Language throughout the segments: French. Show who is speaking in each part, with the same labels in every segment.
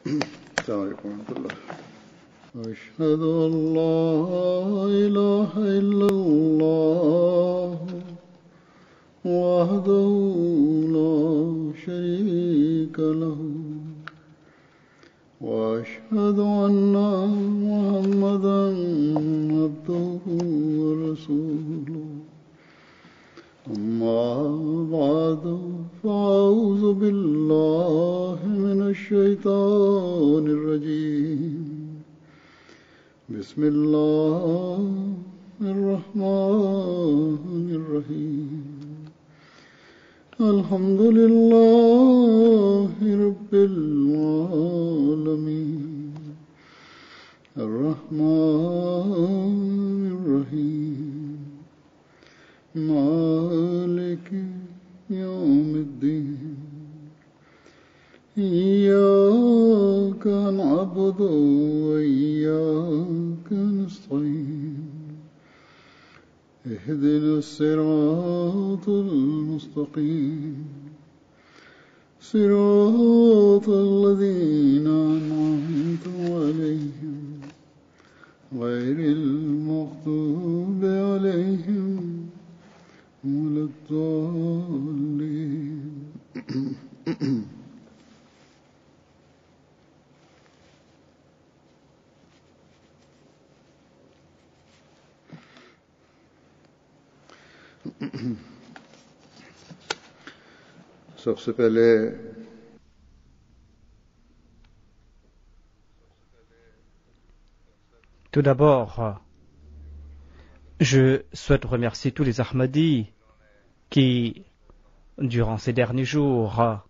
Speaker 1: السلام عليكم ورحمة الله. أشهد أن لا إله إلا الله وحده لا شريك له وأشهد أن محمدا عبده ورسوله أما بعد فأعوذ بالله من الشيطان الرجيم بسم الله الرحمن الرحيم الحمد لله رب العالمين الرحمن الرحيم مالك يوم الدين إياك نعبد وإياك نستعين اهدنا الصراط المستقيم صراط الذين أنعمت عليهم غير المغضوب عليهم ولا الضالين. सबसे पहले
Speaker 2: Tout d'abord, je souhaite remercier tous les Ahmadis qui, durant ces derniers jours,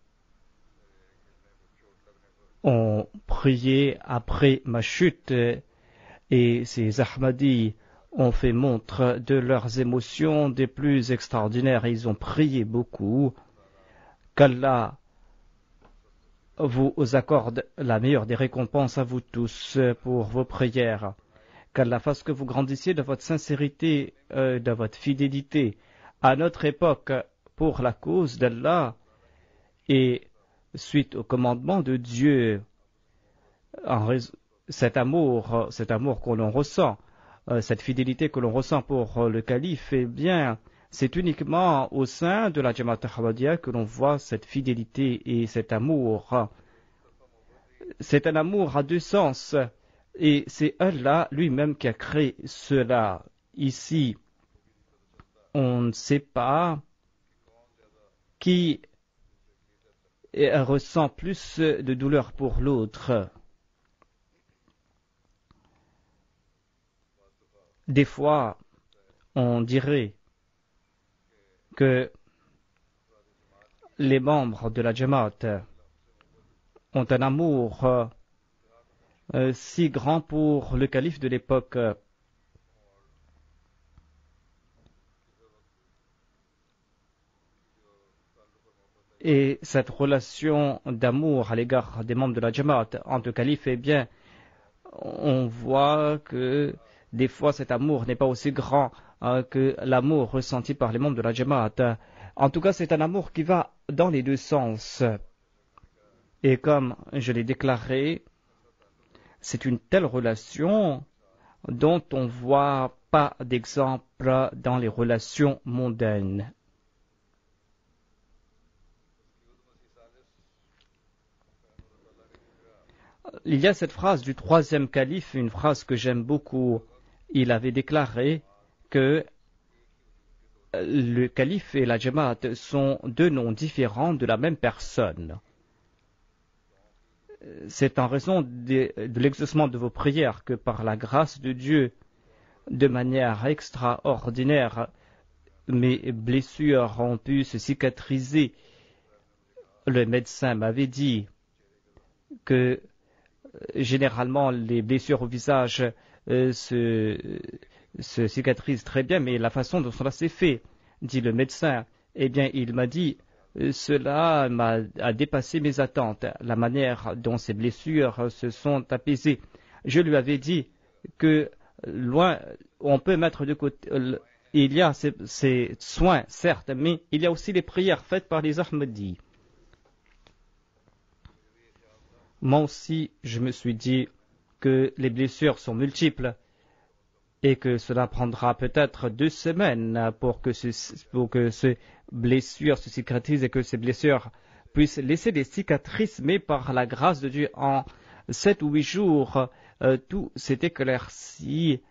Speaker 2: ont prié après ma chute et ces Ahmadis ont fait montre de leurs émotions des plus extraordinaires. Ils ont prié beaucoup. Qu'Allah vous accorde la meilleure des récompenses à vous tous pour vos prières. Qu'Allah fasse que vous grandissiez de votre sincérité, de votre fidélité à notre époque pour la cause d'Allah et suite au commandement de Dieu. Cet amour que l'on ressent, cette fidélité que l'on ressent pour le calife, eh bien, c'est uniquement au sein de la Jamaat Ahmadiyya que l'on voit cette fidélité et cet amour. C'est un amour à deux sens et c'est Allah lui-même qui a créé cela. Ici, on ne sait pas qui ressent plus de douleur pour l'autre. Des fois, on dirait que les membres de la Jamaat ont un amour si grand pour le calife de l'époque. Et cette relation d'amour à l'égard des membres de la Jamaat entre le calife, eh bien, on voit que des fois cet amour n'est pas aussi grand que l'amour ressenti par les membres de la Jamaat. En tout cas, c'est un amour qui va dans les deux sens. Et comme je l'ai déclaré, c'est une telle relation dont on ne voit pas d'exemple dans les relations mondaines. Il y a cette phrase du troisième calife, une phrase que j'aime beaucoup. Il avait déclaré que le calife et la Jamaat sont deux noms différents de la même personne. C'est en raison de l'exaucement de vos prières que par la grâce de Dieu, de manière extraordinaire, mes blessures ont pu se cicatriser. Le médecin m'avait dit que généralement les blessures au visage se cicatrisent très bien, mais la façon dont cela s'est fait, dit le médecin, eh bien il m'a dit cela a dépassé mes attentes, la manière dont ces blessures se sont apaisées. Je lui avais dit que loin, on peut mettre de côté, il y a ces soins, certes, mais il y a aussi les prières faites par les Ahmadis. moi aussi, je me suis dit que les blessures sont multiples et que cela prendra peut-être 2 semaines pour que ces blessures se cicatrisent et que ces blessures puissent laisser des cicatrices, mais par la grâce de Dieu, en 7 ou 8 jours, tout s'est éclairci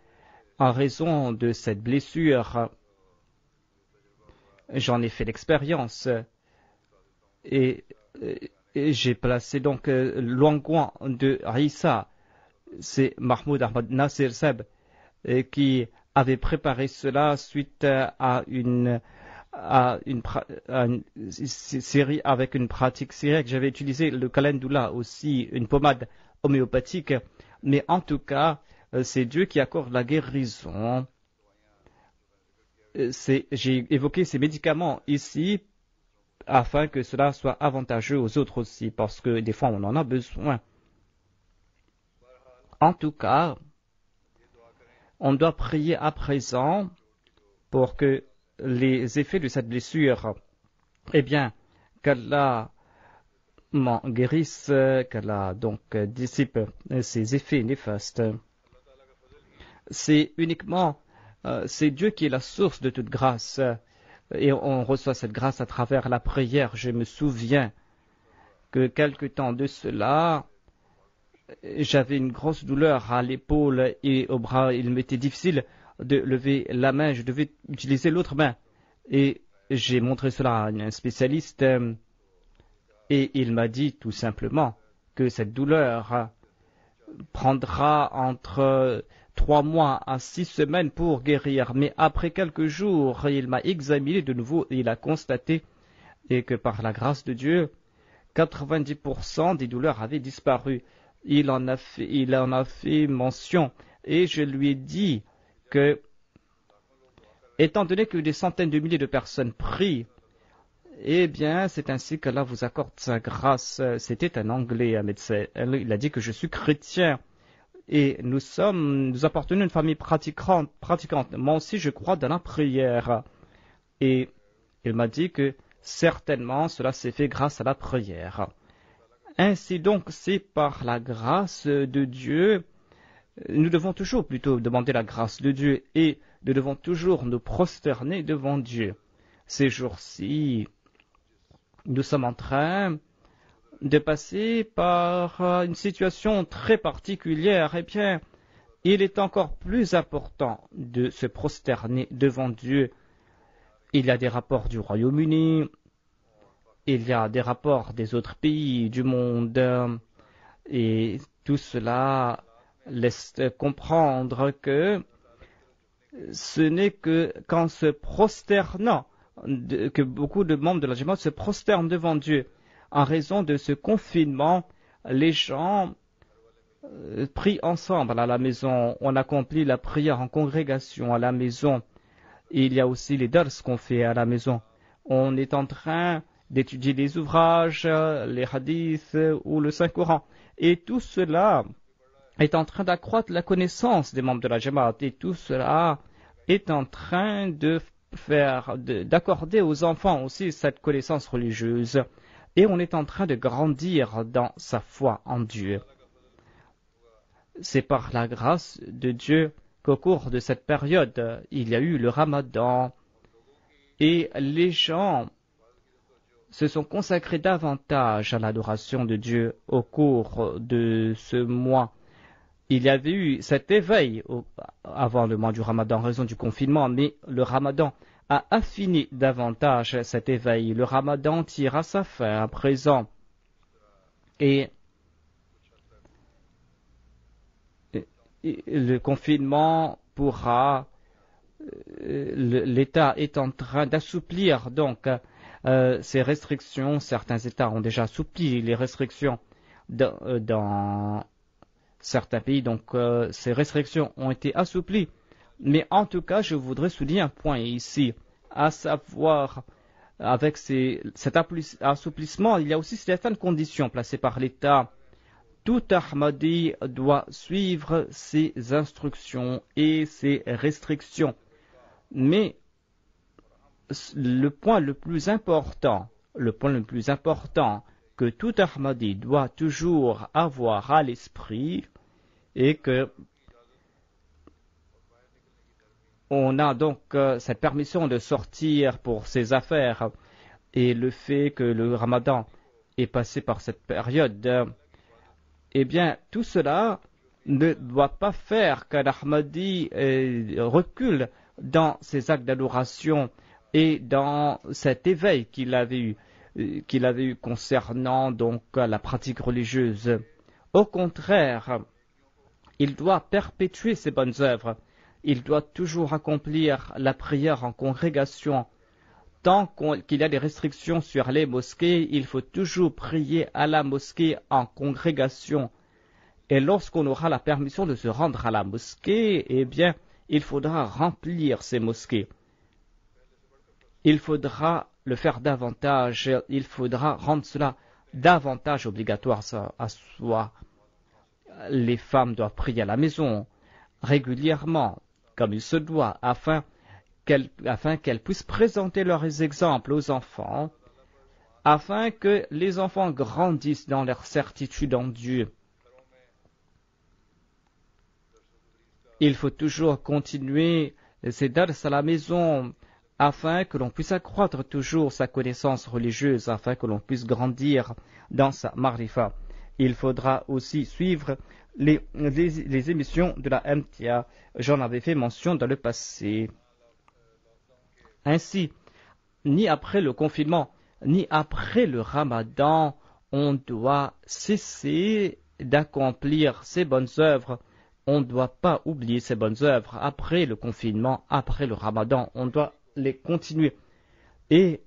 Speaker 2: en raison de cette blessure. J'en ai fait l'expérience et j'ai placé donc l'onguent de Rissa. C'est Mahmoud Ahmad Nasir Seb qui avait préparé cela suite à une série avec une pratique syriaque. J'avais utilisé le calendula aussi, une pommade homéopathique, mais en tout cas, c'est Dieu qui accorde la guérison. J'ai évoqué ces médicaments ici afin que cela soit avantageux aux autres aussi, parce que des fois on en a besoin. En tout cas, on doit prier à présent pour que les effets de cette blessure, eh bien, qu'Allah m'en guérisse, qu'Allah donc dissipe ces effets néfastes. C'est uniquement, c'est Dieu qui est la source de toute grâce, et on reçoit cette grâce à travers la prière. Je me souviens que quelque temps de cela, j'avais une grosse douleur à l'épaule et au bras. Il m'était difficile de lever la main. Je devais utiliser l'autre main. Et j'ai montré cela à un spécialiste et il m'a dit tout simplement que cette douleur prendra entre 3 mois à 6 semaines pour guérir. Mais après quelques jours, il m'a examiné de nouveau et il a constaté et que par la grâce de Dieu, 90% des douleurs avaient disparu. Il en a fait mention et je lui ai dit que, étant donné que des centaines de milliers de personnes prient, eh bien, c'est ainsi qu'Allah vous accorde sa grâce. C'était un Anglais, un médecin. Il a dit que je suis chrétien et nous appartenons à une famille pratiquante. Moi aussi, je crois dans la prière. Et il m'a dit que certainement cela s'est fait grâce à la prière. Ainsi donc, c'est par la grâce de Dieu, nous devons toujours plutôt demander la grâce de Dieu et nous devons toujours nous prosterner devant Dieu. Ces jours-ci, nous sommes en train de passer par une situation très particulière. Eh bien, il est encore plus important de se prosterner devant Dieu. Il y a des rapports du Royaume-Uni, il y a des rapports des autres pays du monde et tout cela laisse comprendre que ce n'est que qu'en se prosternant que beaucoup de membres de la Jamaat se prosternent devant Dieu. En raison de ce confinement, les gens prient ensemble à la maison. On accomplit la prière en congrégation à la maison. Et il y a aussi les dars qu'on fait à la maison. On est en train d'étudier les ouvrages, les hadiths ou le Saint-Coran. Et tout cela est en train d'accroître la connaissance des membres de la Jamaat. Et tout cela est en train d'accorder aux enfants aussi cette connaissance religieuse. Et on est en train de grandir dans sa foi en Dieu. C'est par la grâce de Dieu qu'au cours de cette période, il y a eu le Ramadan et les gens se sont consacrés davantage à l'adoration de Dieu au cours de ce mois. Il y avait eu cet éveil avant le mois du Ramadan en raison du confinement, mais le Ramadan a affiné davantage cet éveil. Le Ramadan tire à sa fin à présent. Et le confinement pourra... L'État est en train d'assouplir donc ces restrictions. Certains États ont déjà assoupli les restrictions dans certains pays. Donc ces restrictions ont été assouplies. Mais en tout cas, je voudrais souligner un point ici, à savoir, avec cet assouplissement, il y a aussi certaines conditions placées par l'État. Tout Ahmadi doit suivre ses instructions et ses restrictions. Mais le point le plus important, que tout Ahmadi doit toujours avoir à l'esprit et que on a donc cette permission de sortir pour ses affaires et le fait que le Ramadan est passé par cette période, eh bien tout cela ne doit pas faire qu'un Ahmadi recule dans ses actes d'adoration et dans cet éveil qu'il avait eu concernant donc la pratique religieuse. Au contraire, il doit perpétuer ses bonnes œuvres. Il doit toujours accomplir la prière en congrégation. Tant qu'il y a des restrictions sur les mosquées, il faut toujours prier à la mosquée en congrégation. Et lorsqu'on aura la permission de se rendre à la mosquée, eh bien, il faudra remplir ces mosquées. Il faudra le faire davantage, il faudra rendre cela davantage obligatoire à soi. Les femmes doivent prier à la maison régulièrement, comme il se doit, afin qu'elles puissent présenter leurs exemples aux enfants, afin que les enfants grandissent dans leur certitude en Dieu. Il faut toujours continuer ces dars à la maison, afin que l'on puisse accroître toujours sa connaissance religieuse, afin que l'on puisse grandir dans sa marifa. Il faudra aussi suivre les émissions de la MTA. J'en avais fait mention dans le passé. Ainsi, ni après le confinement, ni après le Ramadan, on doit cesser d'accomplir ces bonnes œuvres. On ne doit pas oublier ces bonnes œuvres. Après le confinement, après le Ramadan, on doit les continuer. Et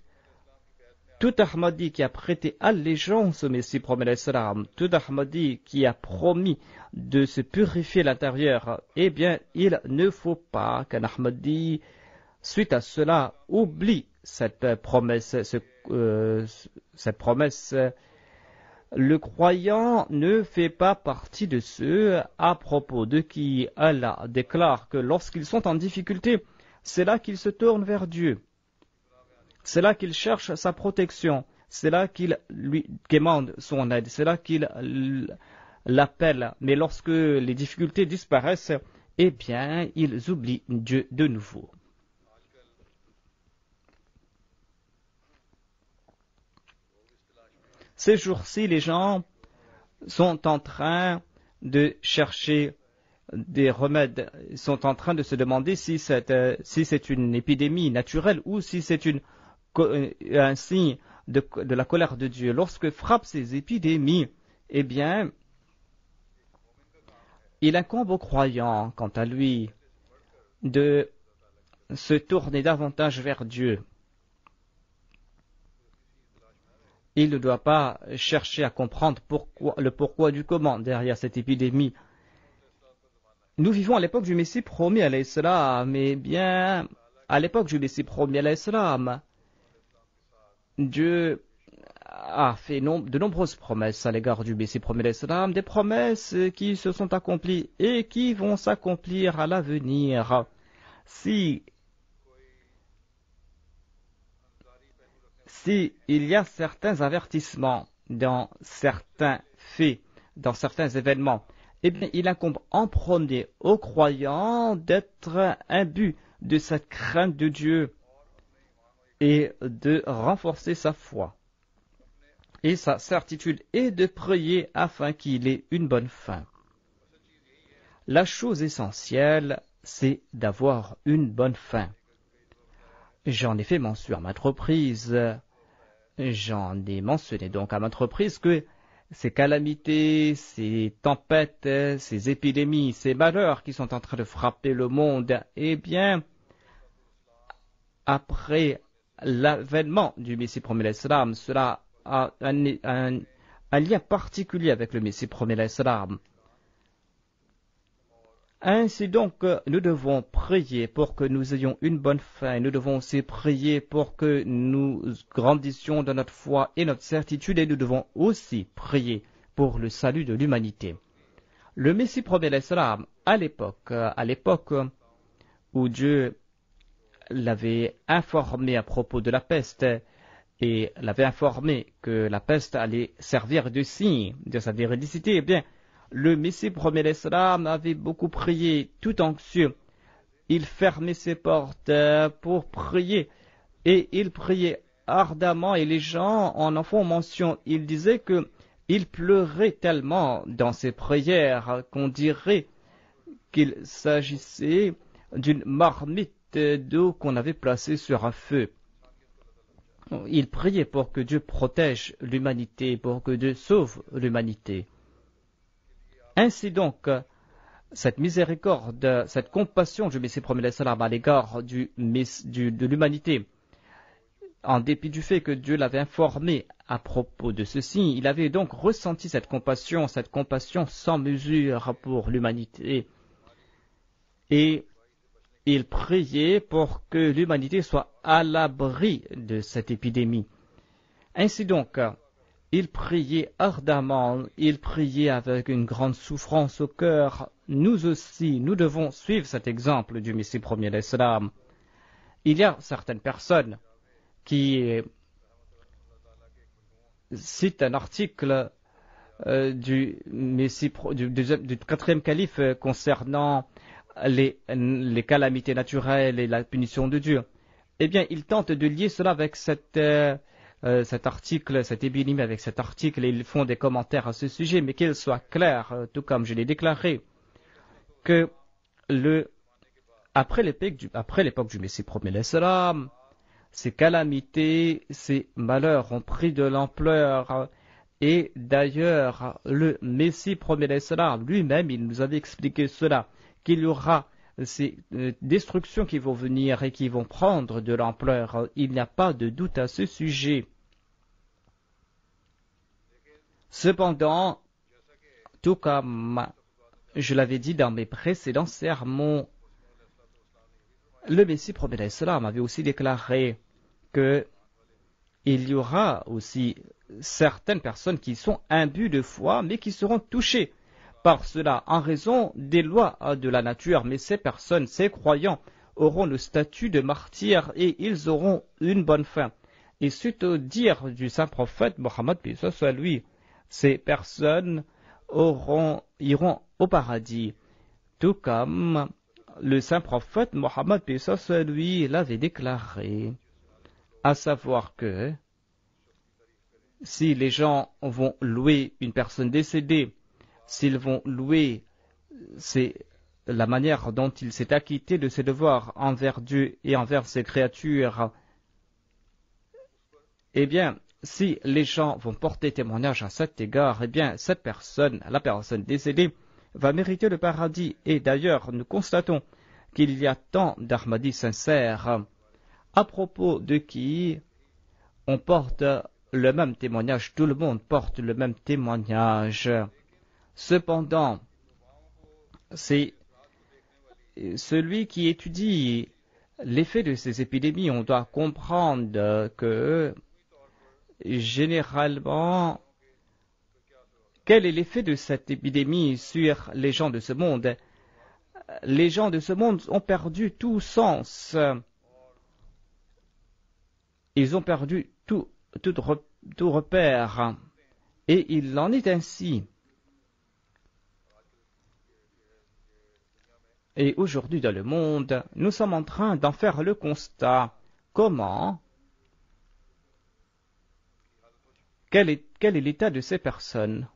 Speaker 2: tout Ahmadi qui a prêté allégeance au Messie promet l'Islam, tout Ahmadi qui a promis de se purifier l'intérieur, eh bien, il ne faut pas qu'un Ahmadi, suite à cela, oublie cette promesse. Cette promesse. Le croyant ne fait pas partie de ceux à propos de qui Allah déclare que lorsqu'ils sont en difficulté, c'est là qu'ils se tournent vers Dieu. C'est là qu'il cherche sa protection. C'est là qu'il lui demande son aide. C'est là qu'il l'appelle. Mais lorsque les difficultés disparaissent, eh bien, ils oublient Dieu de nouveau. Ces jours-ci, les gens sont en train de chercher des remèdes, ils sont en train de se demander si c'est une épidémie naturelle ou si c'est un signe de la colère de Dieu. Lorsque frappent ces épidémies, eh bien, il incombe aux croyants, quant à lui, de se tourner davantage vers Dieu. Il ne doit pas chercher à comprendre le pourquoi du comment derrière cette épidémie. Nous vivons à l'époque du Messie promis à l'Islam, eh bien, à l'époque du Messie promis à l'Islam, Dieu a fait de nombreuses promesses à l'égard du Messie promis à l'Islam, des promesses qui se sont accomplies et qui vont s'accomplir à l'avenir. Si il y a certains avertissements dans certains faits, dans certains événements, eh bien, il incombe en premier aux croyants d'être imbus de cette crainte de Dieu et de renforcer sa foi et sa certitude et de prier afin qu'il ait une bonne fin. La chose essentielle, c'est d'avoir une bonne fin. J'en ai fait mention à maintes reprises. J'en ai mentionné donc à maintes reprises que ces calamités, ces tempêtes, ces épidémies, ces malheurs qui sont en train de frapper le monde, eh bien, après l'avènement du Messie promis l'Islam, cela a un lien particulier avec le Messie promis l'Islam. Ainsi donc, nous devons prier pour que nous ayons une bonne fin. Nous devons aussi prier pour que nous grandissions dans notre foi et notre certitude. Et nous devons aussi prier pour le salut de l'humanité. Le Messie promet l'Islam, à l'époque où Dieu l'avait informé à propos de la peste, et l'avait informé que la peste allait servir de signe de sa véridicité, eh bien, le Messie premier l'Islam avait beaucoup prié, tout anxieux. Il fermait ses portes pour prier et il priait ardemment et les gens en font mention. Il disait que il pleurait tellement dans ses prières qu'on dirait qu'il s'agissait d'une marmite d'eau qu'on avait placée sur un feu. Il priait pour que Dieu protège l'humanité, pour que Dieu sauve l'humanité. Ainsi donc, cette miséricorde, cette compassion du Messie premier l'Islam à l'égard de l'humanité, en dépit du fait que Dieu l'avait informé à propos de ceci, il avait donc ressenti cette compassion sans mesure pour l'humanité. Et il priait pour que l'humanité soit à l'abri de cette épidémie. Ainsi donc, il priait ardemment, il priait avec une grande souffrance au cœur. Nous aussi, nous devons suivre cet exemple du Messie premier l'Islam. Il y a certaines personnes qui citent un article du quatrième calife concernant les calamités naturelles et la punition de Dieu. Eh bien, ils tentent de lier cela avec cet article, cette épidémie avec cet article, et ils font des commentaires à ce sujet, mais qu'il soit clair, tout comme je l'ai déclaré, que après l'époque du Messie premier l'Islam, ces calamités, ces malheurs ont pris de l'ampleur. Et d'ailleurs, le Messie premier l'Islam lui-même, il nous avait expliqué cela, qu'il y aura ces destructions qui vont venir et qui vont prendre de l'ampleur. Il n'y a pas de doute à ce sujet. Cependant, tout comme je l'avais dit dans mes précédents sermons, le Messie premier l'Islam avait aussi déclaré que il y aura aussi certaines personnes qui sont imbues de foi, mais qui seront touchées par cela en raison des lois de la nature. Mais ces personnes, ces croyants, auront le statut de martyrs et ils auront une bonne fin. Et suite au dire du saint prophète Mohammed, lui, ces personnes iront au paradis, tout comme le saint prophète Mohammed, lui, l'avait déclaré, à savoir que si les gens vont louer une personne décédée, s'ils vont louer la manière dont il s'est acquitté de ses devoirs envers Dieu et envers ses créatures, eh bien, si les gens vont porter témoignage à cet égard, eh bien, cette personne, la personne décédée, va mériter le paradis. Et d'ailleurs, nous constatons qu'il y a tant d'Ahmadis sincères à propos de qui on porte le même témoignage, tout le monde porte le même témoignage. Cependant, c'est celui qui étudie l'effet de ces épidémies. On doit comprendre que généralement, quel est l'effet de cette épidémie sur les gens de ce monde? Les gens de ce monde ont perdu tout sens. Ils ont perdu tout repère. Et il en est ainsi. Et aujourd'hui dans le monde, nous sommes en train d'en faire le constat. Comment? Quel est l'état de ces personnes?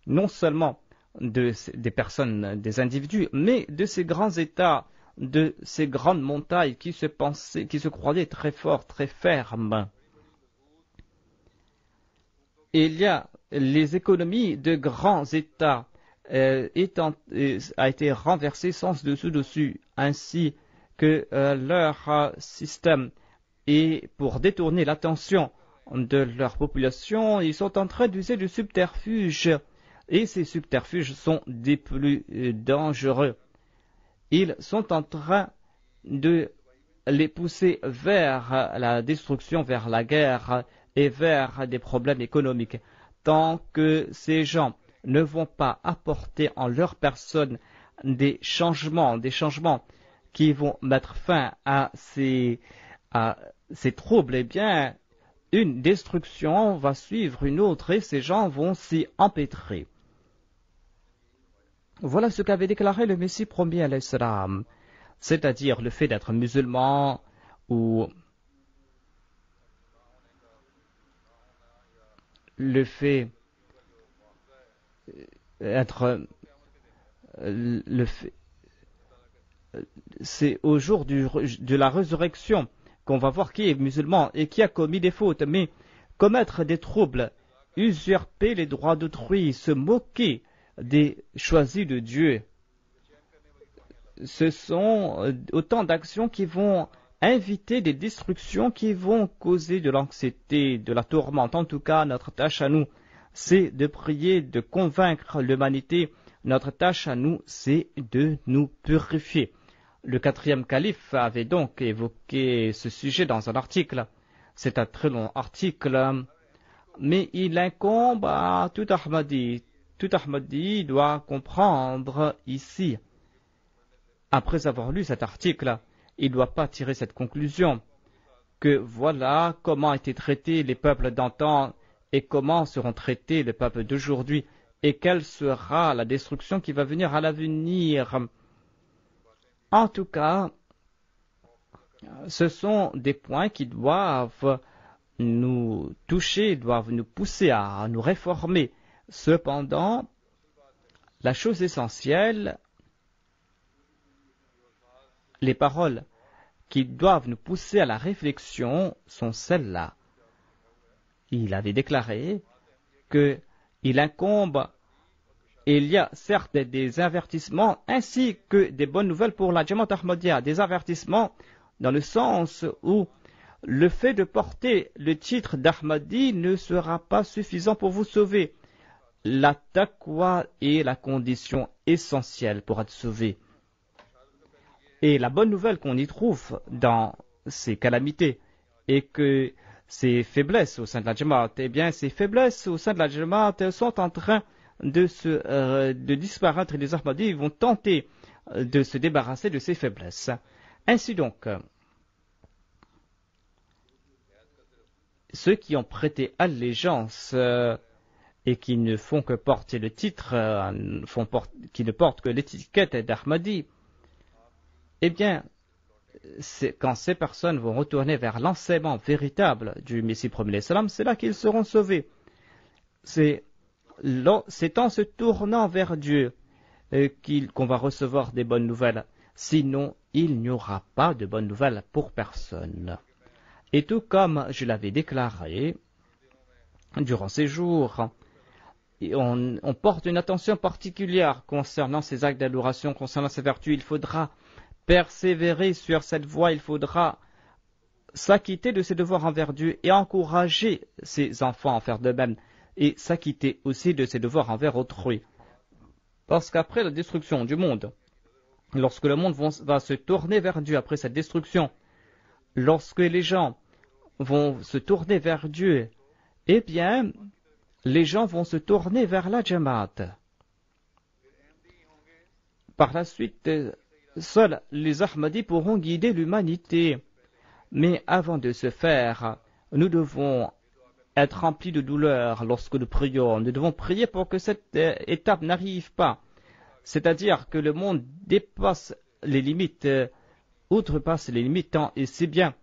Speaker 2: Non seulement des personnes, des individus, mais de ces grands états, de ces grandes montagnes qui se croyaient très forts, très fermes. Et il y a les économies de grands états a été renversée sans dessus, ainsi que leur système. Et pour détourner l'attention de leur population, ils sont en train d'user de subterfuges. Et ces subterfuges sont des plus dangereux. Ils sont en train de les pousser vers la destruction, vers la guerre et vers des problèmes économiques. Tant que ces gens ne vont pas apporter en leur personne des changements qui vont mettre fin à ces troubles, eh bien, une destruction va suivre une autre et ces gens vont s'y empêtrer. Voilà ce qu'avait déclaré le Messie premier à l'Islam, c'est-à-dire le fait d'être musulman ou le fait d'être c'est au jour de la résurrection qu'on va voir qui est musulman et qui a commis des fautes, mais commettre des troubles, usurper les droits d'autrui, se moquer des choisis de Dieu, ce sont autant d'actions qui vont inviter des destructions qui vont causer de l'anxiété, de la tourmente. En tout cas, notre tâche à nous, c'est de prier, de convaincre l'humanité. Notre tâche à nous, c'est de nous purifier. Le 4e calife avait donc évoqué ce sujet dans un article. C'est un très long article, mais il incombe à tout Ahmadi. Tout Ahmadi doit comprendre ici, après avoir lu cet article, il ne doit pas tirer cette conclusion, que voilà comment étaient traités les peuples d'antan et comment seront traités les peuples d'aujourd'hui, et quelle sera la destruction qui va venir à l'avenir. En tout cas, ce sont des points qui doivent nous toucher, doivent nous pousser à nous réformer. Cependant, la chose essentielle, les paroles qui doivent nous pousser à la réflexion sont celles-là. Il avait déclaré qu'il incombe, et il y a certes des avertissements ainsi que des bonnes nouvelles pour la Jamaat Ahmadiyya, des avertissements dans le sens où le fait de porter le titre d'Ahmadi ne sera pas suffisant pour vous sauver. La taqwa est la condition essentielle pour être sauvé. Et la bonne nouvelle qu'on y trouve dans ces calamités est que ces faiblesses au sein de la Jamaat, eh bien, ces faiblesses au sein de la Jamaat sont en train de disparaître et les Ahmadis vont tenter de se débarrasser de ces faiblesses. Ainsi donc, ceux qui ont prêté allégeance et qui ne font que porter le titre, qui ne portent que l'étiquette d'Ahmadi, eh bien, quand ces personnes vont retourner vers l'enseignement véritable du Messie premier salam, c'est là qu'ils seront sauvés. C'est en se tournant vers Dieu qu'on va recevoir des bonnes nouvelles. Sinon, il n'y aura pas de bonnes nouvelles pour personne. Et tout comme je l'avais déclaré, durant ces jours, on porte une attention particulière concernant ces actes d'adoration, concernant ces vertus. Il faudra persévérer sur cette voie, il faudra s'acquitter de ses devoirs envers Dieu et encourager ses enfants à faire de même, et s'acquitter aussi de ses devoirs envers autrui. Parce qu'après la destruction du monde, lorsque le monde va se tourner vers Dieu après cette destruction, lorsque les gens vont se tourner vers Dieu, eh bien, les gens vont se tourner vers la Jamaat. Par la suite, seuls les Ahmadis pourront guider l'humanité. Mais avant de ce faire, nous devons être remplis de douleur lorsque nous prions. Nous devons prier pour que cette étape n'arrive pas. C'est-à-dire que le monde dépasse les limites, outrepasse les limites tant et si bien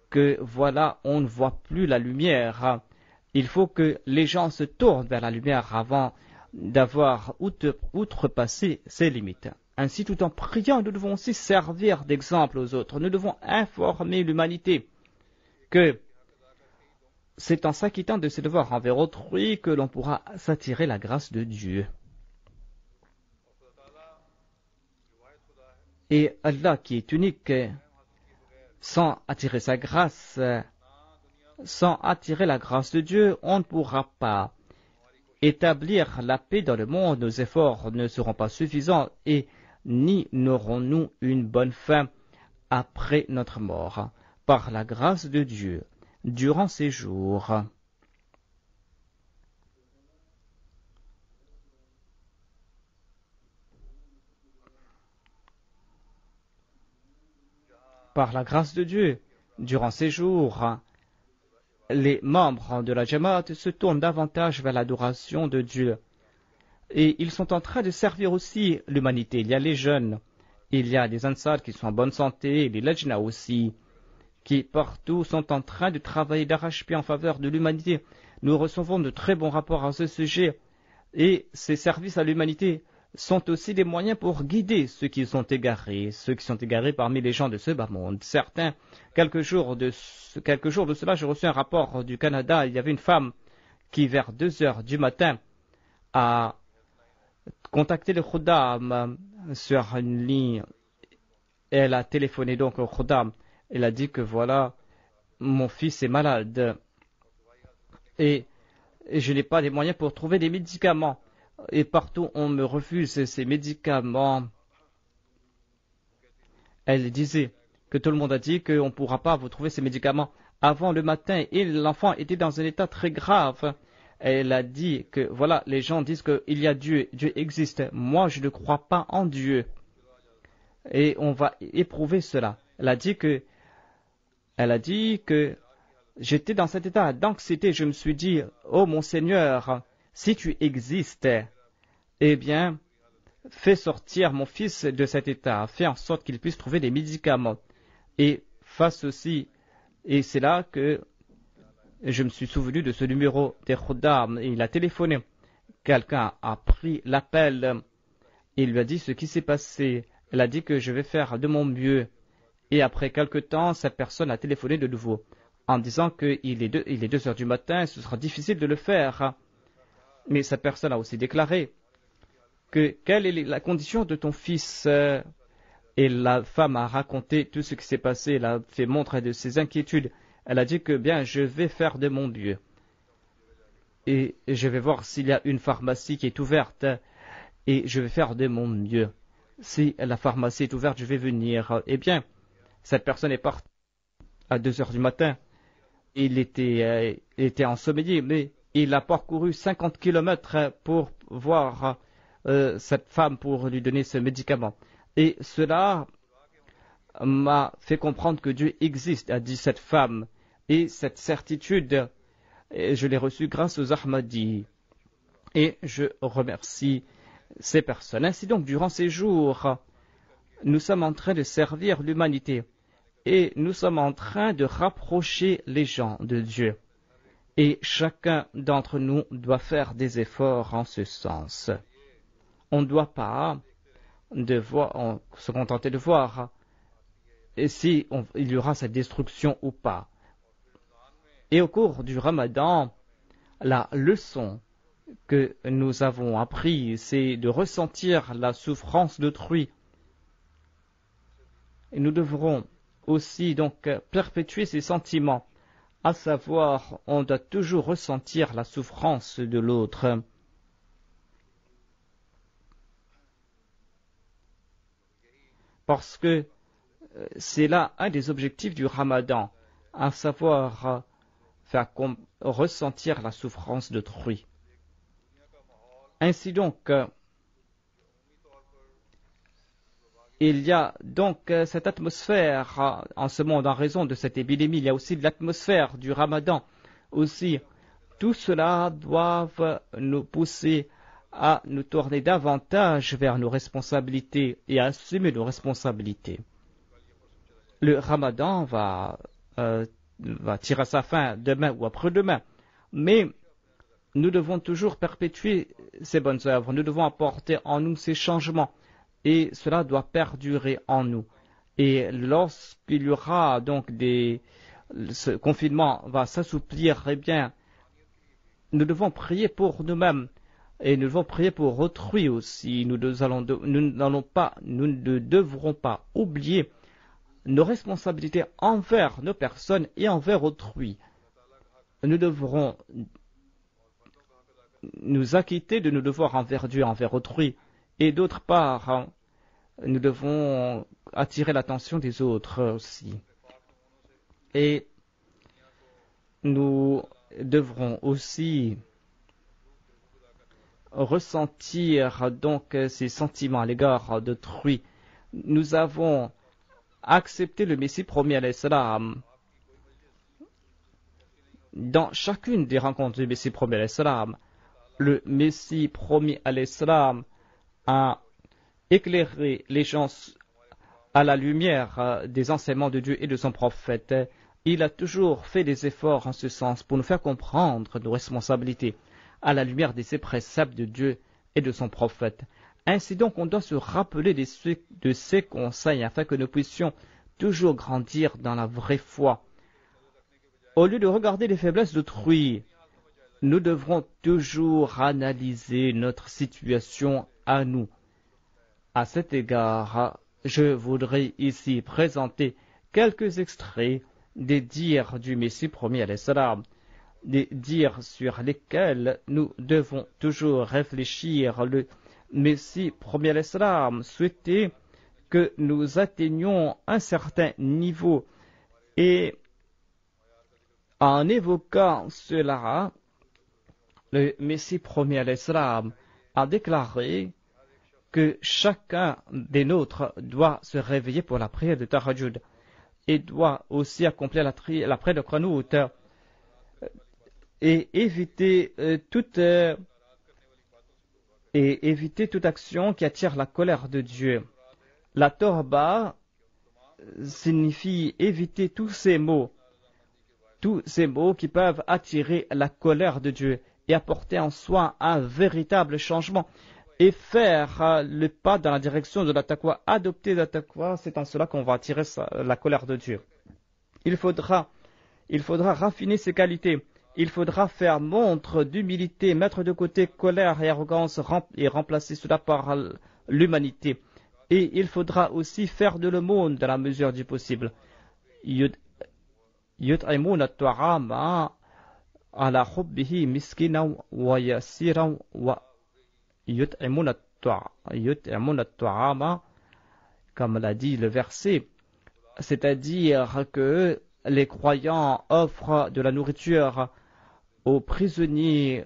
Speaker 2: que voilà, on ne voit plus la lumière. Il faut que les gens se tournent vers la lumière avant d'avoir outrepassé ces limites. Ainsi, tout en priant, nous devons aussi servir d'exemple aux autres. Nous devons informer l'humanité que c'est en s'acquittant de ses devoirs envers autrui que l'on pourra s'attirer la grâce de Dieu. Et Allah qui est unique, sans attirer sa grâce, sans attirer la grâce de Dieu, on ne pourra pas établir la paix dans le monde. Nos efforts ne seront pas suffisants et ni n'aurons-nous une bonne fin après notre mort. Par la grâce de Dieu, durant ces jours, par la grâce de Dieu, durant ces jours, les membres de la Jamaat se tournent davantage vers l'adoration de Dieu. Et ils sont en train de servir aussi l'humanité. Il y a les jeunes, il y a des Ansar qui sont en bonne santé, et les Lajna aussi, qui partout sont en train de travailler d'arrache-pied en faveur de l'humanité. Nous recevons de très bons rapports à ce sujet. Et ces services à l'humanité sont aussi des moyens pour guider ceux qui sont égarés parmi les gens de ce bas monde. Certains, quelques jours de cela, j'ai reçu un rapport du Canada. Il y avait une femme qui, vers 2 heures du matin, a contacté le Khuddam sur une ligne. Elle a téléphoné donc au Khuddam. Elle a dit que voilà, mon fils est malade et je n'ai pas les moyens pour trouver des médicaments. Et partout on me refuse ces médicaments. Elle disait que tout le monde a dit qu'on ne pourra pas vous trouver ces médicaments avant le matin. Et l'enfant était dans un état très grave. Elle a dit que voilà, les gens disent qu'il y a Dieu, Dieu existe. Moi, je ne crois pas en Dieu. Et on va éprouver cela. Elle a dit que j'étais dans cet état d'anxiété. Je me suis dit, oh mon Seigneur, si tu existes, eh bien, fais sortir mon fils de cet état. Fais en sorte qu'il puisse trouver des médicaments. Et fasse aussi, et c'est là que je me suis souvenu de ce numéro des Khuddam. Il a téléphoné. Quelqu'un a pris l'appel. Il lui a dit ce qui s'est passé. Elle a dit que je vais faire de mon mieux. Et après quelque temps, cette personne a téléphoné de nouveau en disant qu'il est 2 heures du matin, ce sera difficile de le faire. Mais cette personne a aussi déclaré que quelle est la condition de ton fils. Et la femme a raconté tout ce qui s'est passé. Elle a fait montre de ses inquiétudes. Elle a dit que bien, je vais faire de mon mieux. Et je vais voir s'il y a une pharmacie qui est ouverte. Et je vais faire de mon mieux. Si la pharmacie est ouverte, je vais venir. Eh bien, cette personne est partie à 2 heures du matin. Il était ensommeillé, mais il a parcouru 50 kilomètres pour voir cette femme, pour lui donner ce médicament. Et cela m'a fait comprendre que Dieu existe, a dit cette femme. Et cette certitude, je l'ai reçue grâce aux Ahmadis. Et je remercie ces personnes. Ainsi donc, durant ces jours, nous sommes en train de servir l'humanité. Et nous sommes en train de rapprocher les gens de Dieu. Et chacun d'entre nous doit faire des efforts en ce sens. On ne doit pas se contenter de voir si il y aura cette destruction ou pas. Et au cours du Ramadan, la leçon que nous avons apprise, c'est de ressentir la souffrance d'autrui. Et nous devrons aussi donc perpétuer ces sentiments, à savoir, on doit toujours ressentir la souffrance de l'autre. Parce que c'est là un des objectifs du Ramadan, à savoir faire ressentir la souffrance d'autrui. Ainsi donc, il y a donc cette atmosphère en ce monde en raison de cette épidémie. Il y a aussi de l'atmosphère du Ramadan. Aussi, tout cela doit nous pousser à nous tourner davantage vers nos responsabilités et à assumer nos responsabilités. Le Ramadan va tirer à sa fin demain ou après-demain, mais nous devons toujours perpétuer ces bonnes œuvres. Nous devons apporter en nous ces changements. Et cela doit perdurer en nous. Et lorsqu'il y aura donc ce confinement va s'assouplir, eh bien, nous devons prier pour nous-mêmes et nous devons prier pour autrui aussi. Nous ne devrons pas oublier nos responsabilités envers nos personnes et envers autrui. Nous devrons nous acquitter de nos devoirs envers Dieu, envers autrui. Et d'autre part, nous devons attirer l'attention des autres aussi. Et nous devrons aussi ressentir donc ces sentiments à l'égard d'autrui. Nous avons accepté le Messie promis alayhi salam Dans chacune des rencontres du Messie premier à l'Islam, le Messie premier à l'Islam a éclairé les gens à la lumière des enseignements de Dieu et de son prophète. Il a toujours fait des efforts en ce sens pour nous faire comprendre nos responsabilités à la lumière de ces préceptes de Dieu et de son prophète. Ainsi donc, on doit se rappeler de ces conseils afin que nous puissions toujours grandir dans la vraie foi. Au lieu de regarder les faiblesses d'autrui, nous devrons toujours analyser notre situation à nous. À cet égard, je voudrais ici présenter quelques extraits des dires du Messie premier alayhi salam, des dires sur lesquels nous devons toujours réfléchir. Le Messie premier alayhi salam souhaitait que nous atteignions un certain niveau, et en évoquant cela, le Messie premier alayhi salam a déclaré que chacun des nôtres doit se réveiller pour la prière de Tahajjud et doit aussi accomplir la prière de Qanout et éviter toute action qui attire la colère de Dieu. La Torba signifie éviter tous ces mots qui peuvent attirer la colère de Dieu et apporter en soi un véritable changement et faire le pas dans la direction de la taqwa. Adopter la taqwa, c'est en cela qu'on va attirer la colère de Dieu. Il faudra raffiner ses qualités. Il faudra faire montre d'humilité, mettre de côté colère et arrogance et remplacer cela par l'humanité. Et il faudra aussi faire de l'aumône dans la mesure du possible. Yut'imuna at-ta'ama ala hubbihi miskinan wa yasiran wa yut'imuna at-ta'ama, comme l'a dit le verset, c'est-à-dire que les croyants offrent de la nourriture aux prisonniers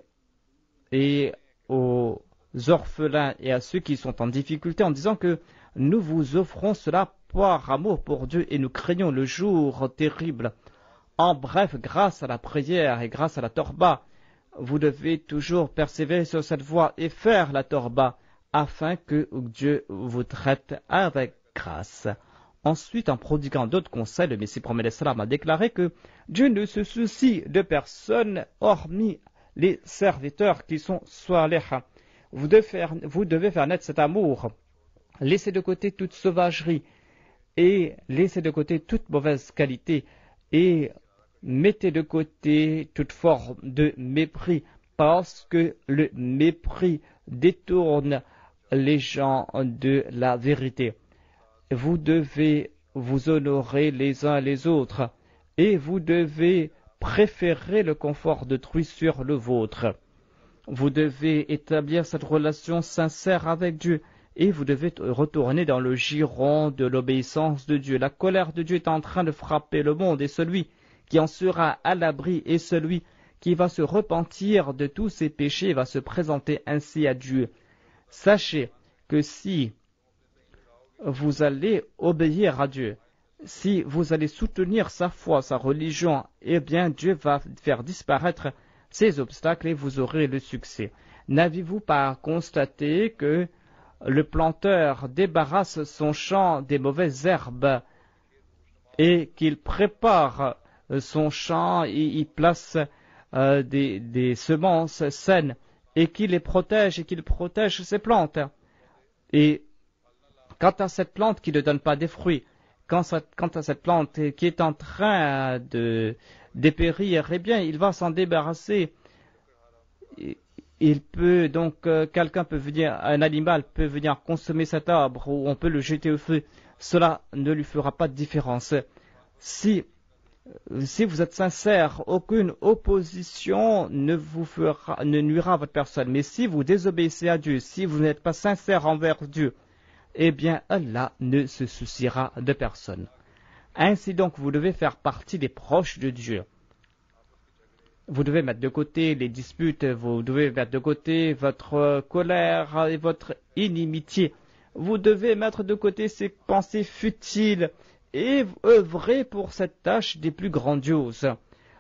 Speaker 2: et aux orphelins et à ceux qui sont en difficulté en disant que nous vous offrons cela par amour pour Dieu et nous craignons le jour terrible. En bref, grâce à la prière et grâce à la torba, vous devez toujours persévérer sur cette voie et faire la torba afin que Dieu vous traite avec grâce. Ensuite, en prodiguant d'autres conseils, le Messie premier salam a déclaré que Dieu ne se soucie de personne hormis les serviteurs qui sont salih. Vous devez faire naître cet amour, laisser de côté toute sauvagerie et laisser de côté toute mauvaise qualité et mettez de côté toute forme de mépris parce que le mépris détourne les gens de la vérité. Vous devez vous honorer les uns les autres et vous devez préférer le confort d'autrui sur le vôtre. Vous devez établir cette relation sincère avec Dieu et vous devez retourner dans le giron de l'obéissance de Dieu. La colère de Dieu est en train de frapper le monde et celui qui en sera à l'abri et celui qui va se repentir de tous ses péchés va se présenter ainsi à Dieu. Sachez que si vous allez obéir à Dieu, si vous allez soutenir sa foi, sa religion, eh bien Dieu va faire disparaître ces obstacles et vous aurez le succès. N'avez-vous pas constaté que le planteur débarrasse son champ des mauvaises herbes et qu'il prépare son champ et y place des semences saines et qu'il les protège et qu'il protège ses plantes. Et quant à cette plante qui ne donne pas des fruits, quant à cette plante qui est en train de dépérir, eh bien, il va s'en débarrasser. Il peut donc, quelqu'un peut venir, un animal peut venir consommer cet arbre ou on peut le jeter au feu. Cela ne lui fera pas de différence. Si vous êtes sincère, aucune opposition ne nuira à votre personne. Mais si vous désobéissez à Dieu, si vous n'êtes pas sincère envers Dieu, eh bien Allah ne se souciera de personne. Ainsi donc, vous devez faire partie des proches de Dieu. Vous devez mettre de côté les disputes, vous devez mettre de côté votre colère et votre inimitié. Vous devez mettre de côté ces pensées futiles et œuvrer pour cette tâche des plus grandioses.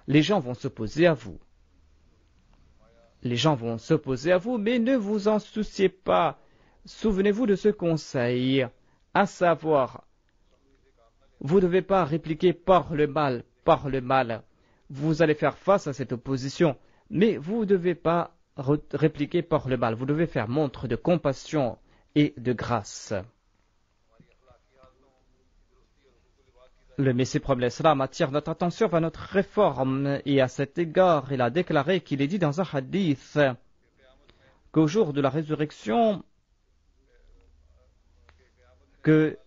Speaker 2: Les gens vont s'opposer à vous. Les gens vont s'opposer à vous, mais ne vous en souciez pas. Souvenez-vous de ce conseil, à savoir, vous ne devez pas répliquer par le mal, par le mal. Vous allez faire face à cette opposition, mais vous ne devez pas répliquer par le mal. Vous devez faire montre de compassion et de grâce. Le Messie prophète l'Islam attire notre attention vers notre réforme et à cet égard, il a déclaré qu'il est dit dans un hadith qu'au jour de la résurrection, Dieu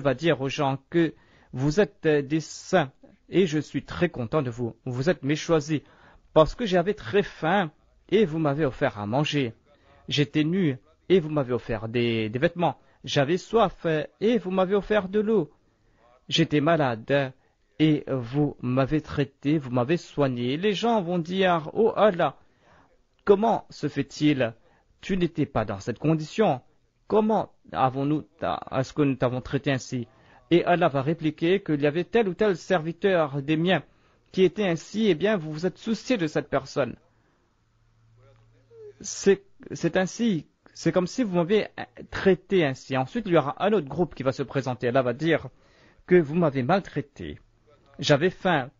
Speaker 2: va dire aux gens que vous êtes des saints et je suis très content de vous. Vous êtes mes choisis parce que j'avais très faim et vous m'avez offert à manger. J'étais nu et vous m'avez offert des vêtements. J'avais soif et vous m'avez offert de l'eau. J'étais malade et vous m'avez traité, vous m'avez soigné. Les gens vont dire, oh Allah, comment se fait-il? Tu n'étais pas dans cette condition. Comment est-ce que nous t'avons traité ainsi? Et Allah va répliquer qu'il y avait tel ou tel serviteur des miens qui était ainsi, eh bien vous vous êtes soucié de cette personne. C'est ainsi, c'est comme si vous m'avez traité ainsi. Ensuite, il y aura un autre groupe qui va se présenter. Allah va dire que vous m'avez maltraité. J'avais faim,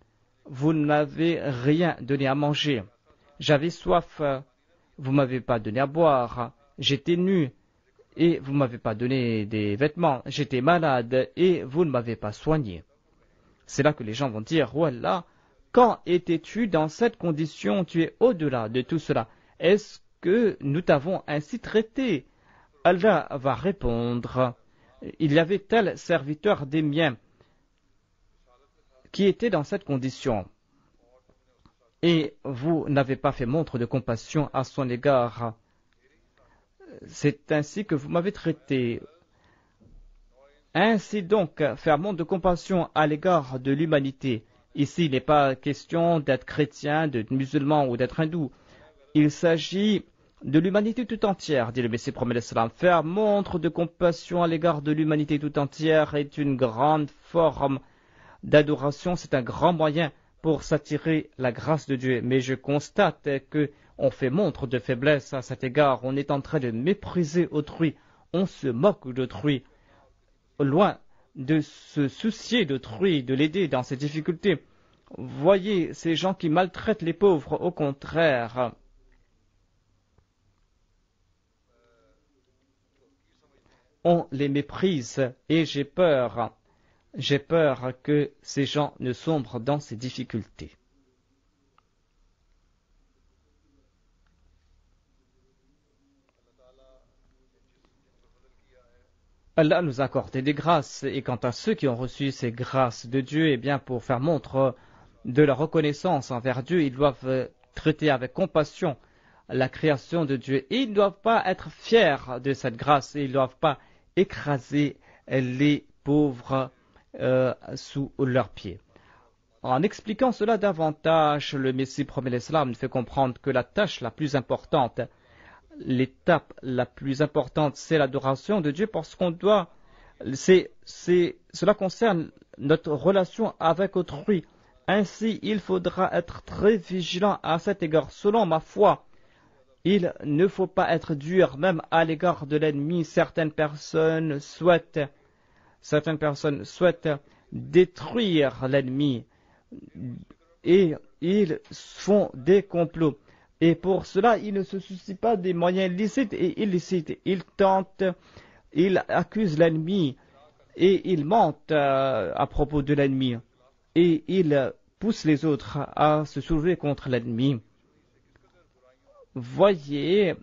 Speaker 2: vous ne m'avez rien donné à manger. J'avais soif, vous ne m'avez pas donné à boire. J'étais nu et vous ne m'avez pas donné des vêtements. J'étais malade et vous ne m'avez pas soigné. C'est là que les gens vont dire, oh Allah, quand étais-tu dans cette condition? Tu es au-delà de tout cela. Est-ce que nous t'avons ainsi traité? Allah va répondre, il y avait tel serviteur des miens qui était dans cette condition et vous n'avez pas fait montre de compassion à son égard. C'est ainsi que vous m'avez traité. Ainsi donc, faire montre de compassion à l'égard de l'humanité. Ici, il n'est pas question d'être chrétien, d'être musulman ou d'être hindou. Il s'agit de l'humanité tout entière, dit le Messie prophète l'Islam. Faire montre de compassion à l'égard de l'humanité tout entière est une grande forme d'adoration. C'est un grand moyen pour s'attirer la grâce de Dieu. Mais je constate que on fait montre de faiblesse à cet égard. On est en train de mépriser autrui. On se moque d'autrui. Loin de se soucier d'autrui, de l'aider dans ses difficultés. Voyez ces gens qui maltraitent les pauvres, au contraire. On les méprise et j'ai peur que ces gens ne sombrent dans ces difficultés. Allah nous a accordé des grâces et quant à ceux qui ont reçu ces grâces de Dieu, eh bien pour faire montre de leur reconnaissance envers Dieu, ils doivent traiter avec compassion la création de Dieu et ils ne doivent pas être fiers de cette grâce et ils ne doivent pas écraser les pauvres sous leurs pieds. En expliquant cela davantage, le Messie prophète l'Islam nous fait comprendre que la tâche la plus importante, l'étape la plus importante, c'est l'adoration de Dieu parce qu'on doit, cela concerne notre relation avec autrui. Ainsi, il faudra être très vigilant à cet égard. Selon ma foi, il ne faut pas être dur même à l'égard de l'ennemi. Certaines personnes souhaitent détruire l'ennemi et ils font des complots. Et pour cela, ils ne se soucient pas des moyens licites et illicites. Ils accusent l'ennemi et ils mentent à propos de l'ennemi. Et ils poussent les autres à se soulever contre l'ennemi. Voyez